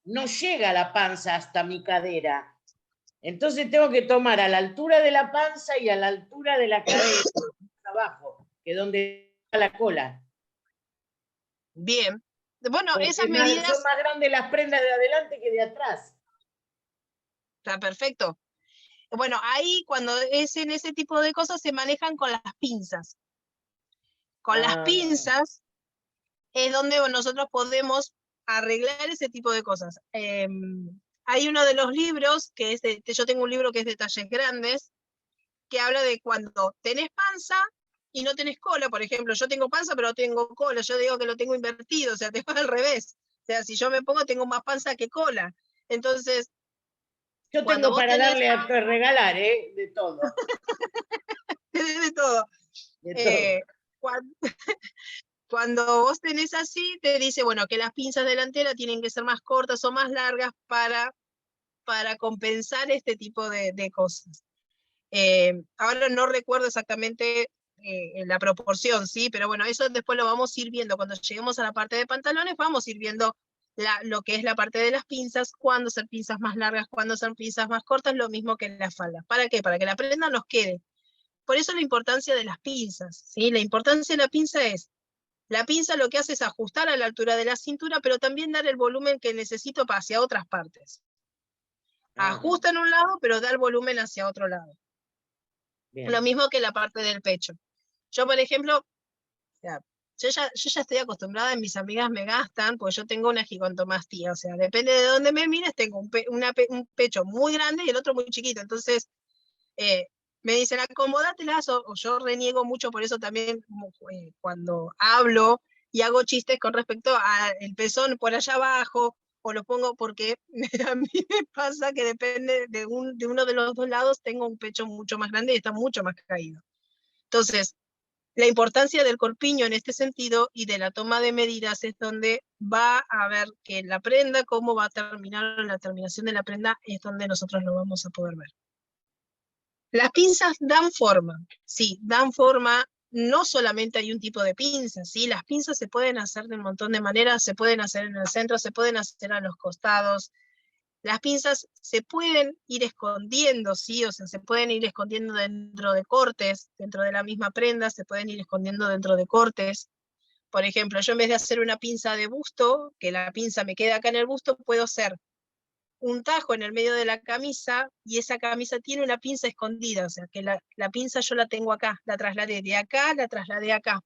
No llega la panza hasta mi cadera. Entonces tengo que tomar a la altura de la panza y a la altura de la cadera, abajo, que es donde está la cola. bien. Bueno, Porque esas son medidas, más grandes las prendas de adelante que de atrás. está perfecto. Bueno, ahí cuando es en ese tipo de cosas se manejan con las pinzas. Con las Ah, pinzas es donde nosotros podemos arreglar ese tipo de cosas. Hay uno de los libros, que es yo tengo un libro que es de talles grandes, que habla de cuando tenés panza y no tenés cola, por ejemplo, yo tengo panza pero no tengo cola, yo digo que lo tengo invertido, o sea, te va al revés. O sea, si yo me pongo tengo más panza que cola. Entonces, yo cuando tengo vos para tenés darle a regalar, de todo, de todo, de todo. eh, cuando, cuando vos tenés así, te dice, bueno, que las pinzas delanteras tienen que ser más cortas o más largas para compensar este tipo de cosas. Ahora no recuerdo exactamente la proporción, ¿sí? Pero bueno, eso después lo vamos a ir viendo. Cuando lleguemos a la parte de pantalones, vamos a ir viendo lo que es la parte de las pinzas, cuándo ser pinzas más largas, cuándo ser pinzas más cortas, lo mismo que en la falda. ¿Para qué? Para que la prenda nos quede. Por eso la importancia de las pinzas, ¿sí? La importancia de la pinza es, la pinza lo que hace es ajustar a la altura de la cintura, pero también dar el volumen que necesito para hacia otras partes. Ajusta en un lado, pero da el volumen hacia otro lado. Bien. Lo mismo que la parte del pecho. Yo, por ejemplo, yo ya estoy acostumbrada, mis amigas me gastan, porque yo tengo una gigantomastía, o sea, depende de dónde me mires, tengo un pecho muy grande y el otro muy chiquito. Entonces, me dicen, acomódatelas, o yo reniego mucho por eso también cuando hablo y hago chistes con respecto al pezón por allá abajo, o lo pongo porque a mí me pasa que depende de uno de los dos lados, tengo un pecho mucho más grande y está mucho más caído. Entonces, la importancia del corpiño en este sentido y de la toma de medidas es donde va a ver que la prenda, cómo va a terminar la terminación de la prenda, es donde nosotros lo vamos a poder ver. Las pinzas dan forma, sí, dan forma, no solamente hay un tipo de pinzas, ¿sí? Las pinzas se pueden hacer de un montón de maneras, se pueden hacer en el centro, se pueden hacer a los costados. Las pinzas se pueden ir escondiendo, ¿sí? O sea, se pueden ir escondiendo dentro de cortes, dentro de la misma prenda, se pueden ir escondiendo dentro de cortes. Por ejemplo, yo en vez de hacer una pinza de busto, que la pinza me queda acá en el busto, puedo hacer un tajo en el medio de la camisa, y esa camisa tiene una pinza escondida, o sea que la pinza yo la tengo acá, la trasladé de acá, la trasladé acá.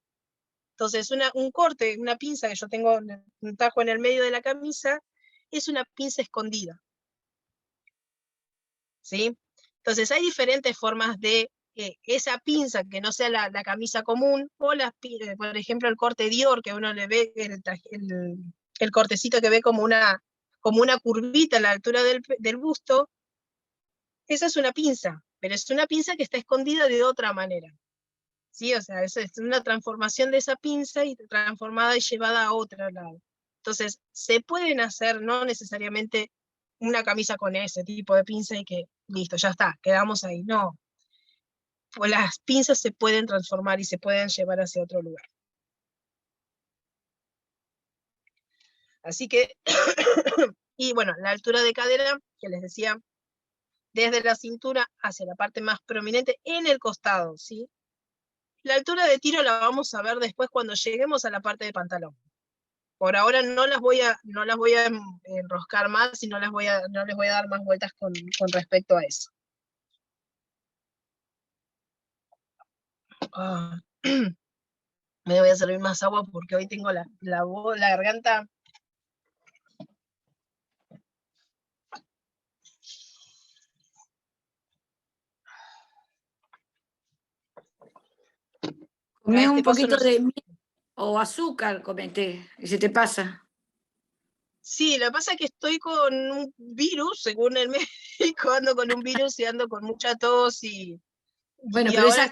Entonces un corte, una pinza que yo tengo, un tajo en el medio de la camisa, es una pinza escondida. ¿Sí? Entonces hay diferentes formas de esa pinza que no sea la camisa común, o por ejemplo el corte Dior, que uno le ve el cortecito que ve como una curvita a la altura del busto. Esa es una pinza, pero es una pinza que está escondida de otra manera. ¿Sí? O sea, es una transformación de esa pinza y transformada y llevada a otro lado. Entonces, se pueden hacer, no necesariamente una camisa con ese tipo de pinza y que, listo, ya está, quedamos ahí. No. Pues las pinzas se pueden transformar y se pueden llevar hacia otro lugar. Así que, y bueno, la altura de cadera, que les decía, desde la cintura hacia la parte más prominente en el costado, ¿sí? La altura de tiro la vamos a ver después cuando lleguemos a la parte de pantalón. Por ahora no las voy a enroscar más y no les voy a dar más vueltas con respecto a eso. Me voy a servir más agua porque hoy tengo la garganta. Comé un poquito de miel o azúcar, comete, y se te pasa. Sí, lo que pasa es que estoy con un virus, según el médico, ando con un virus y ando con mucha tos y Bueno, y pero ahora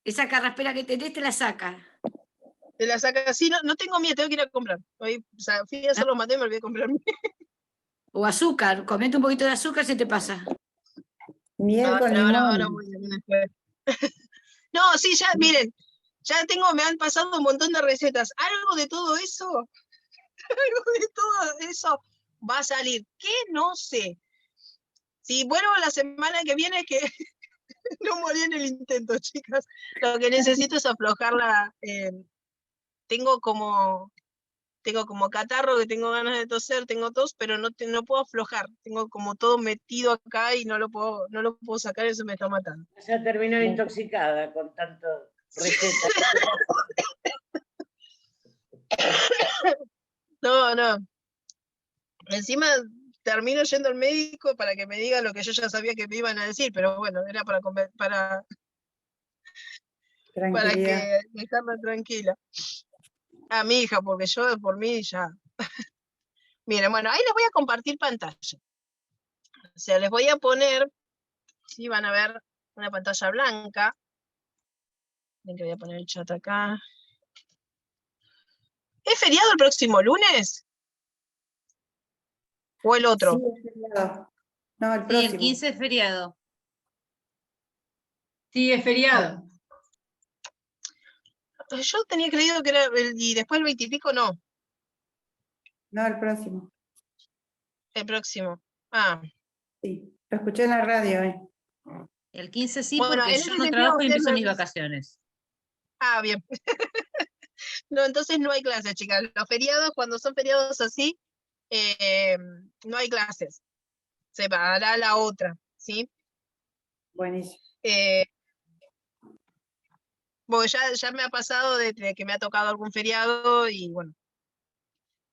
esa carraspera que tenés te la saca. te la saca. Sí, no tengo miedo, tengo que ir a comprar. Hoy, o sea, fui a hacer los mates y me olvidé de comprar miel. O azúcar, comete un poquito de azúcar, se te pasa. Miel con Ahora limón. voy a ir después. No, sí, ya, miren, me han pasado un montón de recetas. Algo de todo eso va a salir. ¿Qué? No sé. Si vuelvo la semana que viene, que no morí en el intento, chicas. Lo que necesito es aflojarla. Tengo como catarro, que tengo ganas de toser, tengo tos, pero no puedo aflojar. Tengo como todo metido acá y no lo puedo sacar, eso me está matando. Ya terminó intoxicada con tanto receta. No. Encima termino yendo al médico para que me diga lo que yo ya sabía que me iban a decir, pero bueno, era para que dejarla tranquila. A mi hija, porque yo por mí ya. Miren, bueno, ahí les voy a compartir pantalla. O sea, les voy a poner, sí, van a ver una pantalla blanca. Ven que voy a poner el chat acá. ¿Es feriado el próximo lunes? ¿O el otro? Sí, es feriado. No, el Sí, próximo. el 15 es feriado. Sí, es feriado. Yo tenía creído que era y después el 20 y pico no. No, el próximo. El próximo. Ah. Sí, lo escuché en la radio. El 15 sí, Bueno, porque en yo ese no sentido, trabajo y ustedes empiezo me mis avisan. vacaciones. Ah, bien. No, entonces no hay clases, chicas. Los feriados, cuando son feriados así, no hay clases. Se hará la otra, ¿sí? Buenísimo. Porque ya me ha pasado de que me ha tocado algún feriado y bueno.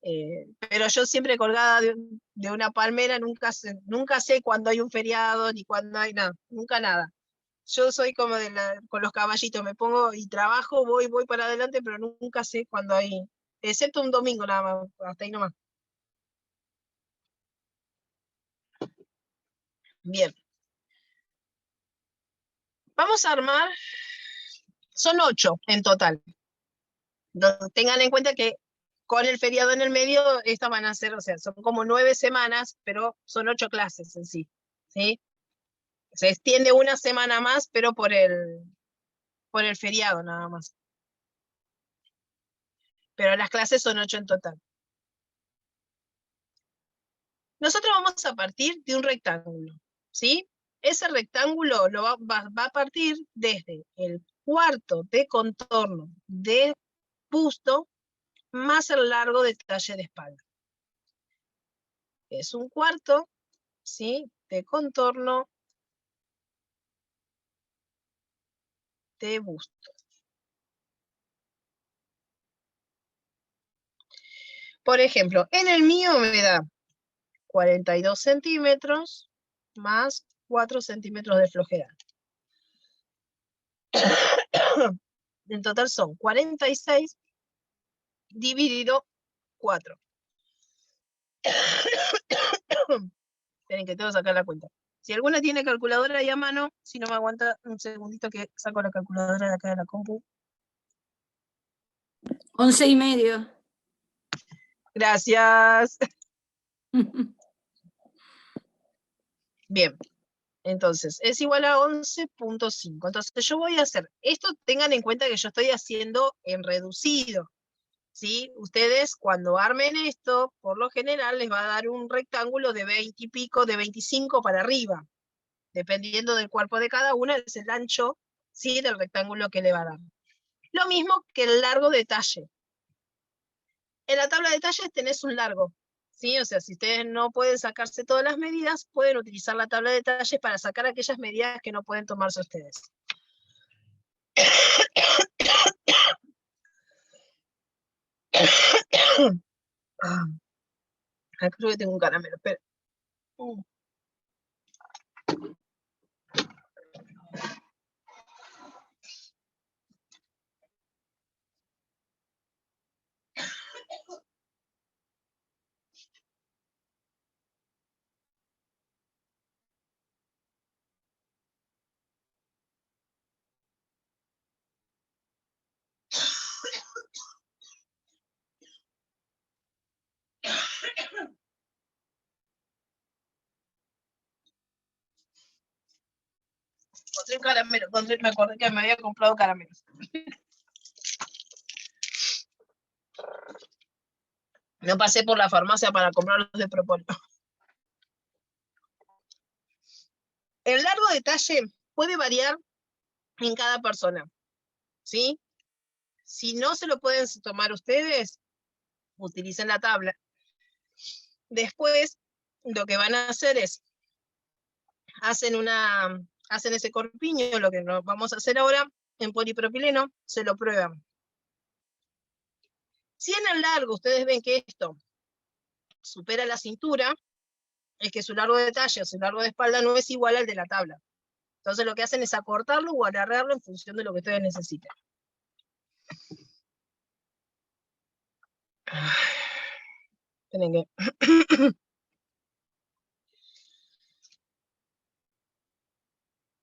Pero yo siempre colgada de una palmera, nunca sé cuándo hay un feriado, ni cuándo hay nada, nunca nada. Yo soy como con los caballitos, me pongo y trabajo, voy para adelante, pero nunca sé cuándo hay, excepto un domingo nada más, hasta ahí nomás. Bien. Vamos a armar, son 8 en total. Tengan en cuenta que con el feriado en el medio, estas van a ser, o sea, son como 9 semanas, pero son 8 clases en sí, ¿sí? Se extiende una semana más, pero por el feriado nada más. Pero las clases son 8 en total. Nosotros vamos a partir de un rectángulo, ¿sí? Ese rectángulo va a partir desde el cuarto de contorno de busto más el largo de talle de espalda. Es 1/4, ¿sí? De contorno de busto. Por ejemplo, en el mío me da 42 centímetros más 4 centímetros de flojedad. En total son 46 dividido 4. Tienen que tengo que sacar la cuenta. Si alguna tiene calculadora ahí a mano, si no me aguanta un segundito que saco la calculadora de acá de la compu. 11,5. Gracias. Bien. Entonces, es igual a 11.5. Entonces, yo voy a hacer, esto tengan en cuenta que yo estoy haciendo en reducido, ¿sí? Ustedes cuando armen esto, por lo general les va a dar un rectángulo de 20 y pico, de 25 para arriba. Dependiendo del cuerpo de cada una, es el ancho, ¿sí? Del rectángulo que le va a dar. Lo mismo que el largo de talle. En la tabla de talles tenés un largo, ¿sí? O sea, si ustedes no pueden sacarse todas las medidas, pueden utilizar la tabla de talles para sacar aquellas medidas que no pueden tomarse ustedes. Creo que tengo un caramelo, espera. Encontré un caramelo, me acordé que me había comprado caramelos. No pasé por la farmacia para comprarlos de propósito. El largo de talle puede variar en cada persona, ¿sí? Si no se lo pueden tomar ustedes, utilicen la tabla. Después, lo que van a hacer es, hacen ese corpiño, lo que nos vamos a hacer ahora, en polipropileno, se lo prueban. Si en el largo ustedes ven que esto supera la cintura, es que su largo de talle o su largo de espalda no es igual al de la tabla. Entonces lo que hacen es acortarlo o alargarlo en función de lo que ustedes necesiten. Tienen que...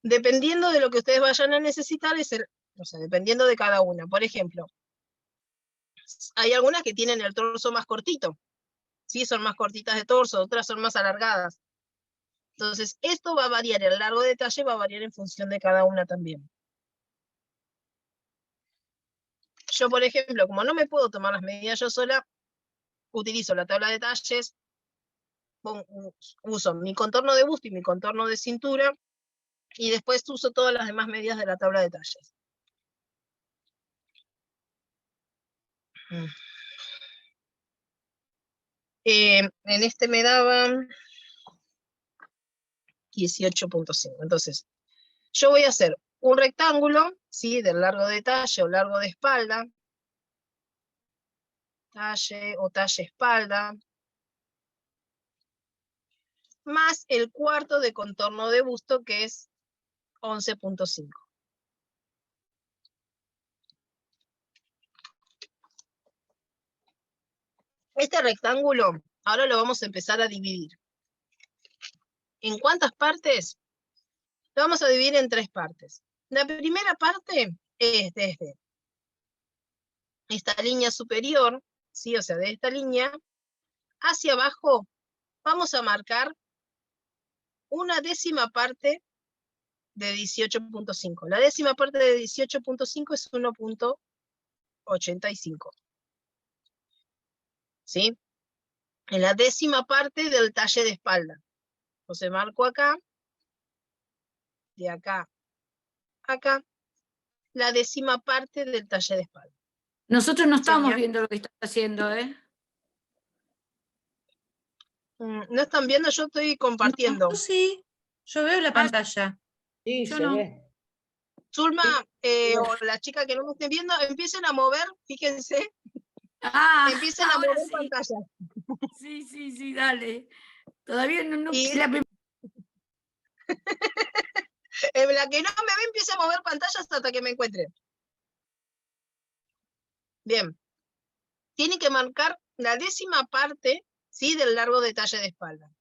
Dependiendo de lo que ustedes vayan a necesitar, o sea, dependiendo de cada una. Por ejemplo, hay algunas que tienen el torso más cortito, ¿sí? Son más cortitas de torso, otras son más alargadas. Entonces, esto va a variar, el largo de talle va a variar en función de cada una también. Yo, por ejemplo, como no me puedo tomar las medidas yo sola, utilizo la tabla de talles, uso mi contorno de busto y mi contorno de cintura, y después uso todas las demás medidas de la tabla de talles. En este me daban 18.5. Entonces, yo voy a hacer un rectángulo, ¿sí? Del largo de talle o largo de espalda, talle o talle espalda, más el cuarto de contorno de busto, que es 11.5. Este rectángulo, ahora lo vamos a empezar a dividir. ¿En cuántas partes? Lo vamos a dividir en 3 partes. La primera parte es desde esta línea superior, ¿sí? O sea, de esta línea, hacia abajo, vamos a marcar una décima parte de 18.5. La décima parte de 18.5 es 1.85. ¿Sí? En la décima parte del talle de espalda. Entonces marco acá, de acá, acá, la décima parte del talle de espalda. Nosotros no estamos Señal. viendo lo que estás haciendo, ¿eh? ¿No están viendo? Yo estoy compartiendo. Yo sí, yo veo la pantalla. Sí, Yo se no. ve. Zulma, Sí. o la chica que no me estén viendo, empiecen a mover, fíjense, Ah, empiecen a ahora mover sí. pantalla. Sí, dale. Todavía no Y la la que no me ve empiece a mover pantallas hasta que me encuentre. Bien. Tienen que marcar la 10ª parte, ¿sí?, del largo de talle de espalda.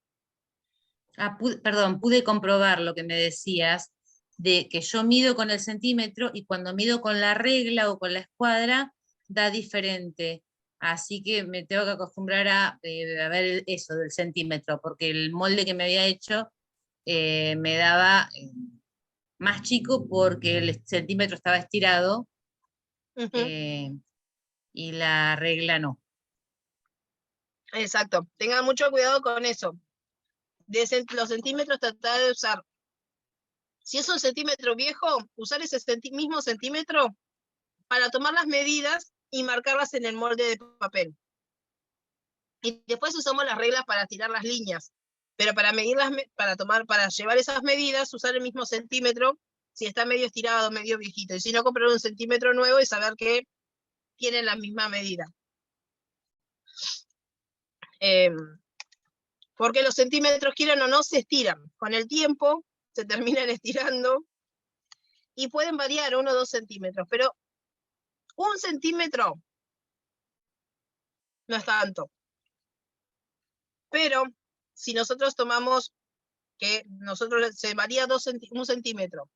Perdón, pude comprobar lo que me decías, de que yo mido con el centímetro y cuando mido con la regla o con la escuadra, da diferente. Así que me tengo que acostumbrar a ver eso del centímetro, porque el molde que me había hecho me daba más chico porque el centímetro estaba estirado y la regla no. Exacto. Tengan mucho cuidado con eso. Los centímetros, tratar de usar. Si es un centímetro viejo, usar ese mismo centímetro para tomar las medidas y marcarlas en el molde de papel. Y después usamos las reglas para tirar las líneas. Pero para medirlas, para llevar esas medidas, usar el mismo centímetro, si está medio estirado, medio viejito. Y si no, comprar un centímetro nuevo y saber que tienen la misma medida. Porque los centímetros, quieran o no, se estiran. Con el tiempo se terminan estirando y pueden variar 1 o 2 centímetros, pero 1 centímetro no es tanto. Pero si nosotros tomamos que se varía 1 centímetro,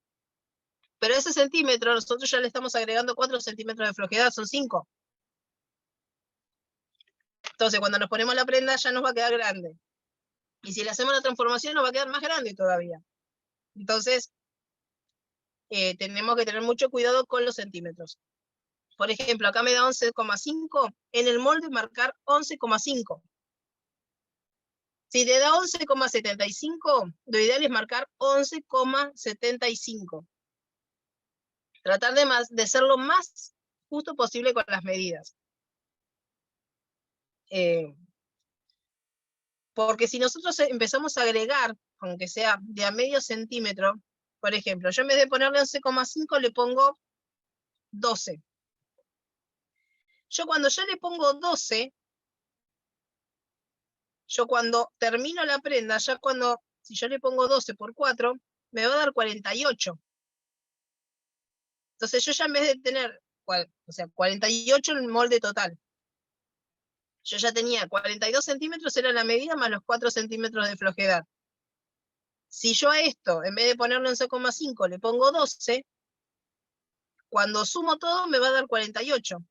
pero ese centímetro nosotros ya le estamos agregando 4 centímetros de flojedad, son 5. Entonces cuando nos ponemos la prenda ya nos va a quedar grande. Y si le hacemos la transformación nos va a quedar más grande todavía. Entonces tenemos que tener mucho cuidado con los centímetros. Por ejemplo, acá me da 11,5, en el molde marcar 11,5. Si te da 11,75, lo ideal es marcar 11,75. Tratar de ser lo más justo posible con las medidas. Porque si nosotros empezamos a agregar, aunque sea de a medio centímetro, por ejemplo, yo en vez de ponerle 11,5 le pongo 12. Yo cuando ya le pongo 12, yo cuando termino la prenda, si yo le pongo 12 por 4, me va a dar 48. Entonces yo ya en vez de tener, 48 en el molde total, yo ya tenía 42 centímetros, era la medida más los 4 centímetros de flojedad. Si yo a esto, en vez de ponerle 11,5, le pongo 12, cuando sumo todo me va a dar 48.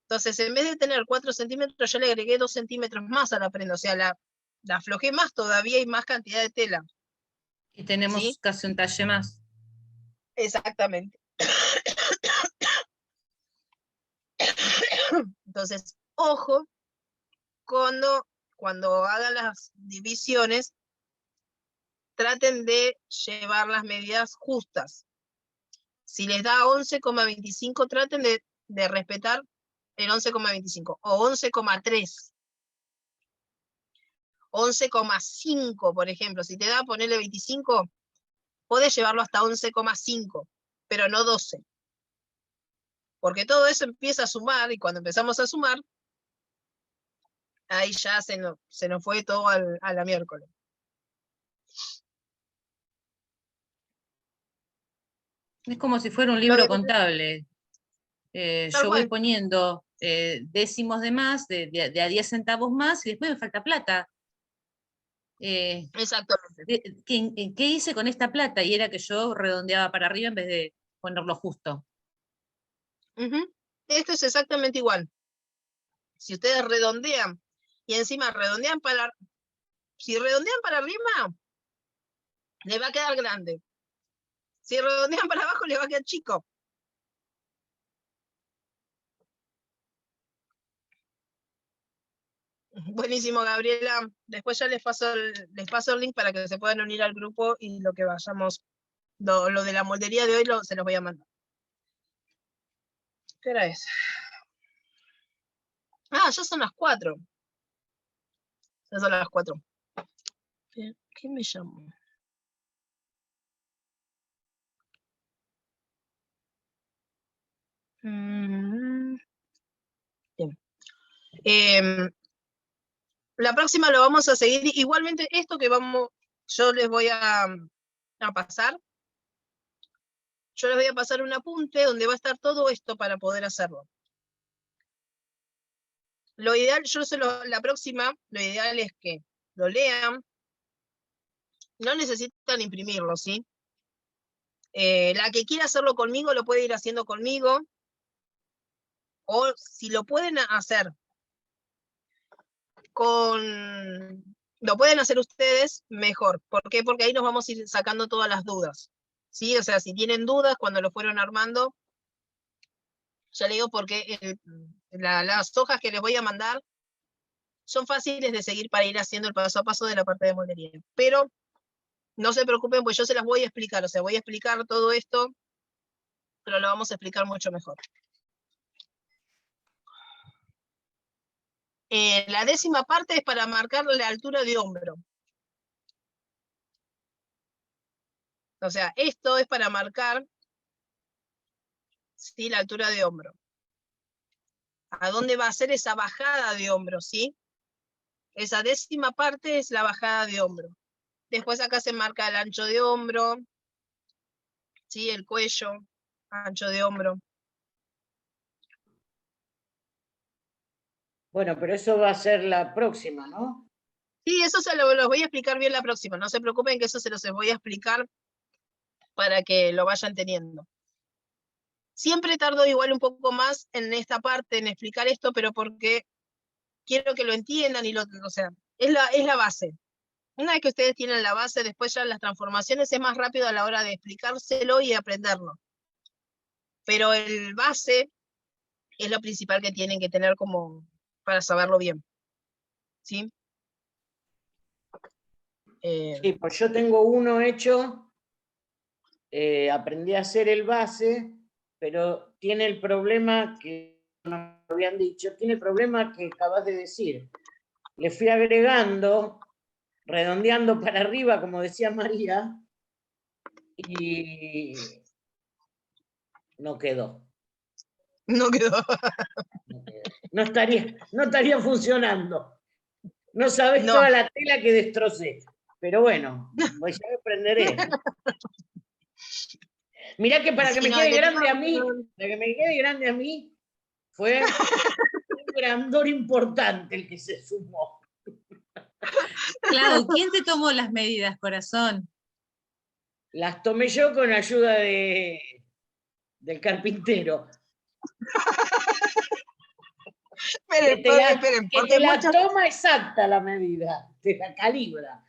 Entonces, en vez de tener 4 centímetros, yo le agregué 2 centímetros más a la prenda, o sea, la aflojé más todavía y más cantidad de tela. Y tenemos ¿Sí? casi un talle más. Exactamente. Entonces, ojo, cuando hagan las divisiones, traten de llevar las medidas justas. Si les da 11,25, traten de respetar el 11,25 o 11,3. 11,5, por ejemplo. Si te da ponerle 25, podés llevarlo hasta 11,5, pero no 12. Porque todo eso empieza a sumar, y cuando empezamos a sumar, ahí ya se nos fue todo a la miércoles. Es como si fuera un libro contable. Yo voy poniendo décimos de más, de a 10 centavos más, y después me falta plata. Exactamente. ¿Qué hice con esta plata? Y era que yo redondeaba para arriba en vez de ponerlo justo. Esto es exactamente igual. Si ustedes redondean, y encima redondean si redondean para arriba, le va a quedar grande. Si redondean para abajo, le va a quedar chico. Buenísimo, Gabriela. Después ya les paso el link para que se puedan unir al grupo y lo que vayamos, lo de la moldería de hoy se los voy a mandar. ¿Qué hora es? Ah, ya son las 4. Ya son las 4. ¿Qué me llamó? Bien. La próxima lo vamos a seguir. Igualmente, esto que yo les voy a pasar. Yo les voy a pasar un apunte donde va a estar todo esto para poder hacerlo. Lo ideal, la próxima, lo ideal es que lo lean. No necesitan imprimirlo, ¿sí? La que quiera hacerlo conmigo, lo puede ir haciendo conmigo. O si lo pueden hacer lo pueden hacer ustedes, mejor. ¿Por qué? Porque ahí nos vamos a ir sacando todas las dudas. ¿Sí? O sea, si tienen dudas cuando lo fueron armando, ya le digo porque las hojas que les voy a mandar son fáciles de seguir para ir haciendo el paso a paso de la parte de moldería. Pero no se preocupen, pues yo se las voy a explicar. O sea, voy a explicar todo esto, pero lo vamos a explicar mucho mejor. La 10ª parte es para marcar la altura de hombro. O sea, esto es para marcar, ¿sí?, la altura de hombro. ¿A dónde va a ser esa bajada de hombro, sí? Esa 10ª parte es la bajada de hombro. Después acá se marca el ancho de hombro, ¿sí? El cuello, ancho de hombro. Bueno, pero eso va a ser la próxima, ¿no? Sí, eso se los voy a explicar bien la próxima. No se preocupen que eso se los voy a explicar para que lo vayan teniendo. Siempre tardo igual un poco más en esta parte, en explicar esto, pero porque quiero que lo entiendan o sea, es la base. Una vez que ustedes tienen la base, después ya las transformaciones es más rápido a la hora de explicárselo y aprenderlo. Pero el base es lo principal que tienen que tener como para saberlo bien. ¿Sí? Sí, pues yo tengo uno hecho, aprendí a hacer el base, pero tiene el problema que nos habían dicho, tiene el problema que acabas de decir. Le fui agregando, redondeando para arriba, como decía María, y no quedó. No quedó. No estaría funcionando. No sabes No. toda la tela que destrocé. Pero bueno, pues ya me aprenderé. Mirá que para que me quede grande a mí, fue un grandor importante el que se sumó. Clau, ¿quién te tomó las medidas, corazón? Las tomé yo con ayuda del carpintero. Esperen, que te la toma exacta la medida, te la calibra.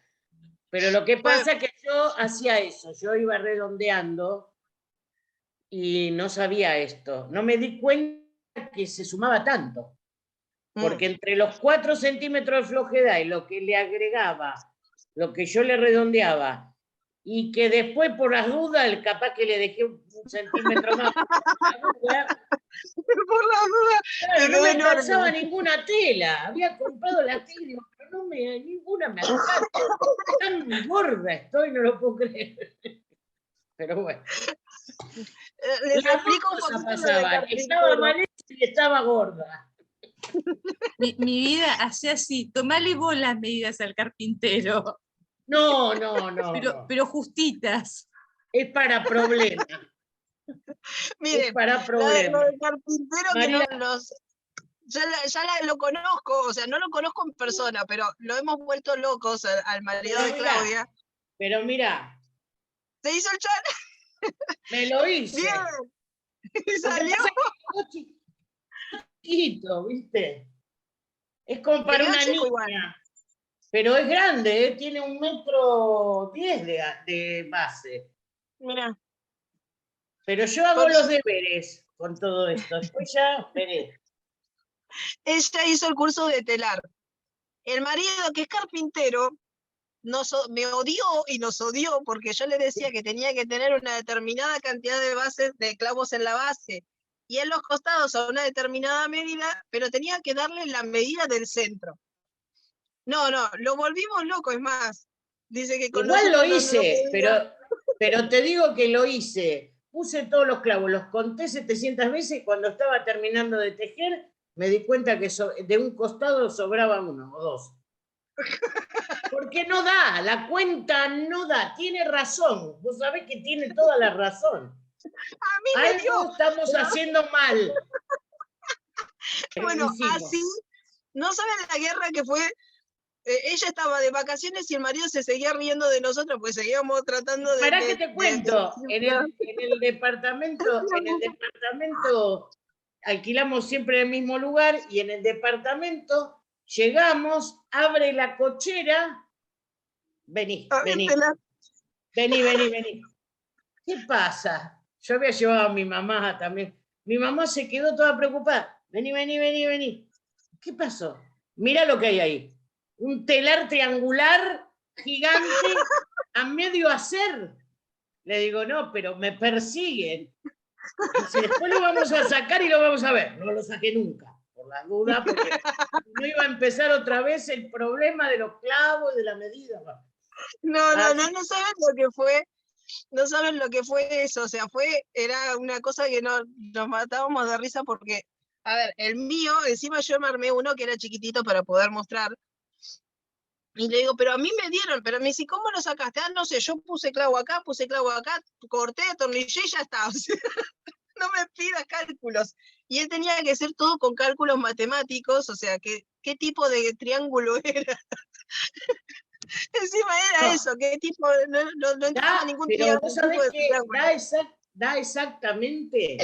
Pero lo que pasa es que yo hacía eso, yo iba redondeando y no sabía esto. No me di cuenta que se sumaba tanto. Porque entre los 4 centímetros de flojedad y lo que le agregaba, lo que yo le redondeaba, y que después por las dudas, capaz que le dejé un centímetro más. Por la duda. Claro, no me alcanzaba ninguna tela. Había comprado la tela y digo, pero ninguna me alcanza. Tan gorda estoy, no lo puedo creer. Pero bueno. Les explico un poquito pasaba. Estaba mal hecha y estaba gorda. Mi vida hacía así, tomale vos las medidas al carpintero. No. Pero justitas. Es para problemas. Miren, es para problemas. Lo del carpintero María, que no lo conozco, o sea, no lo conozco en persona, pero lo hemos vuelto locos al marido de Claudia. Pero mira. ¿Se hizo el chat? Me lo hice. Bien. ¿Y salió? Chiquito, ¿viste? Es como para una niña. Igual. Pero es grande, ¿eh? Tiene 1,10 m de base. Mira. Pero yo hago los deberes con todo esto. Después ya veré. Ella hizo el curso de telar. El marido, que es carpintero, me odió y nos odió porque yo le decía que tenía que tener una determinada cantidad de clavos en la base. y en los costados a una determinada medida, pero tenía que darle la medida del centro. No, lo volvimos loco, es más. Dice que con Igual lo nosotros no hice, podía. pero te digo que lo hice. Puse todos los clavos, los conté 700 veces y cuando estaba terminando de tejer, me di cuenta que de un costado sobraba uno o dos. Porque no da, la cuenta no da, tiene razón. Vos sabés que tiene toda la razón. A mí me dio. Algo estamos haciendo mal. Pero Bueno, hicimos. así, no saben la guerra que fue. Ella estaba de vacaciones y el marido se seguía riendo de nosotros, pues seguíamos tratando de. Pará que te cuento, en el departamento alquilamos siempre el mismo lugar y en el departamento llegamos, abre la cochera, vení. ¿Qué pasa? Yo había llevado a mi mamá también. Mi mamá se quedó toda preocupada. Vení. ¿Qué pasó? Mira lo que hay ahí. Un telar triangular gigante a medio hacer. Le digo, no, pero me persiguen. Dice, después lo vamos a sacar y lo vamos a ver. No lo saqué nunca, por la duda, porque no iba a empezar otra vez el problema de los clavos y de la medida. No saben lo que fue. No saben lo que fue eso, o sea, era una cosa que nos matábamos de risa porque, a ver, el mío, encima yo me armé uno que era chiquitito para poder mostrar, y le digo, pero a mí me dieron, pero me dice, ¿cómo lo sacaste? Ah, no sé, yo puse clavo acá, corté, atornillé y ya está, o sea, no me pidas cálculos. Y él tenía que hacer todo con cálculos matemáticos, o sea, ¿qué tipo de triángulo era? Encima era eso, ¿qué tipo? No entraba ningún pero triángulo. vos sabés que da exactamente.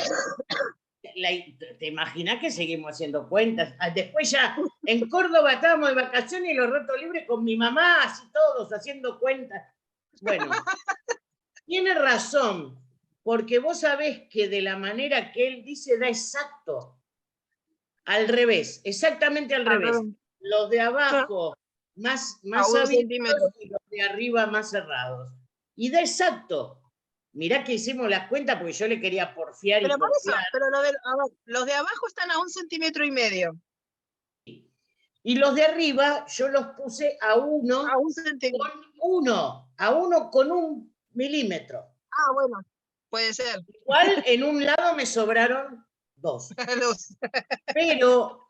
Te imaginás que seguimos haciendo cuentas. Después ya en Córdoba estábamos de vacaciones y los ratos libres con mi mamá, así todos haciendo cuentas. Bueno, tiene razón, porque vos sabés que de la manera que él dice da exacto. Al revés, exactamente al revés. Los de abajo más abiertos y los de arriba más cerrados. Y da exacto. Mirá que hicimos las cuentas porque yo le quería porfiar pero y por porfiar. eso, pero los de abajo están a 1,5 centímetros. Y los de arriba yo los puse a 1 a 1 centímetro. A 1 con 1 milímetro. Ah, bueno, puede ser. Igual en un lado me sobraron 2. Pero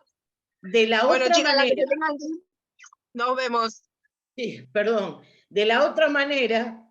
de la otra manera. Nos vemos. Sí, perdón. De la otra manera,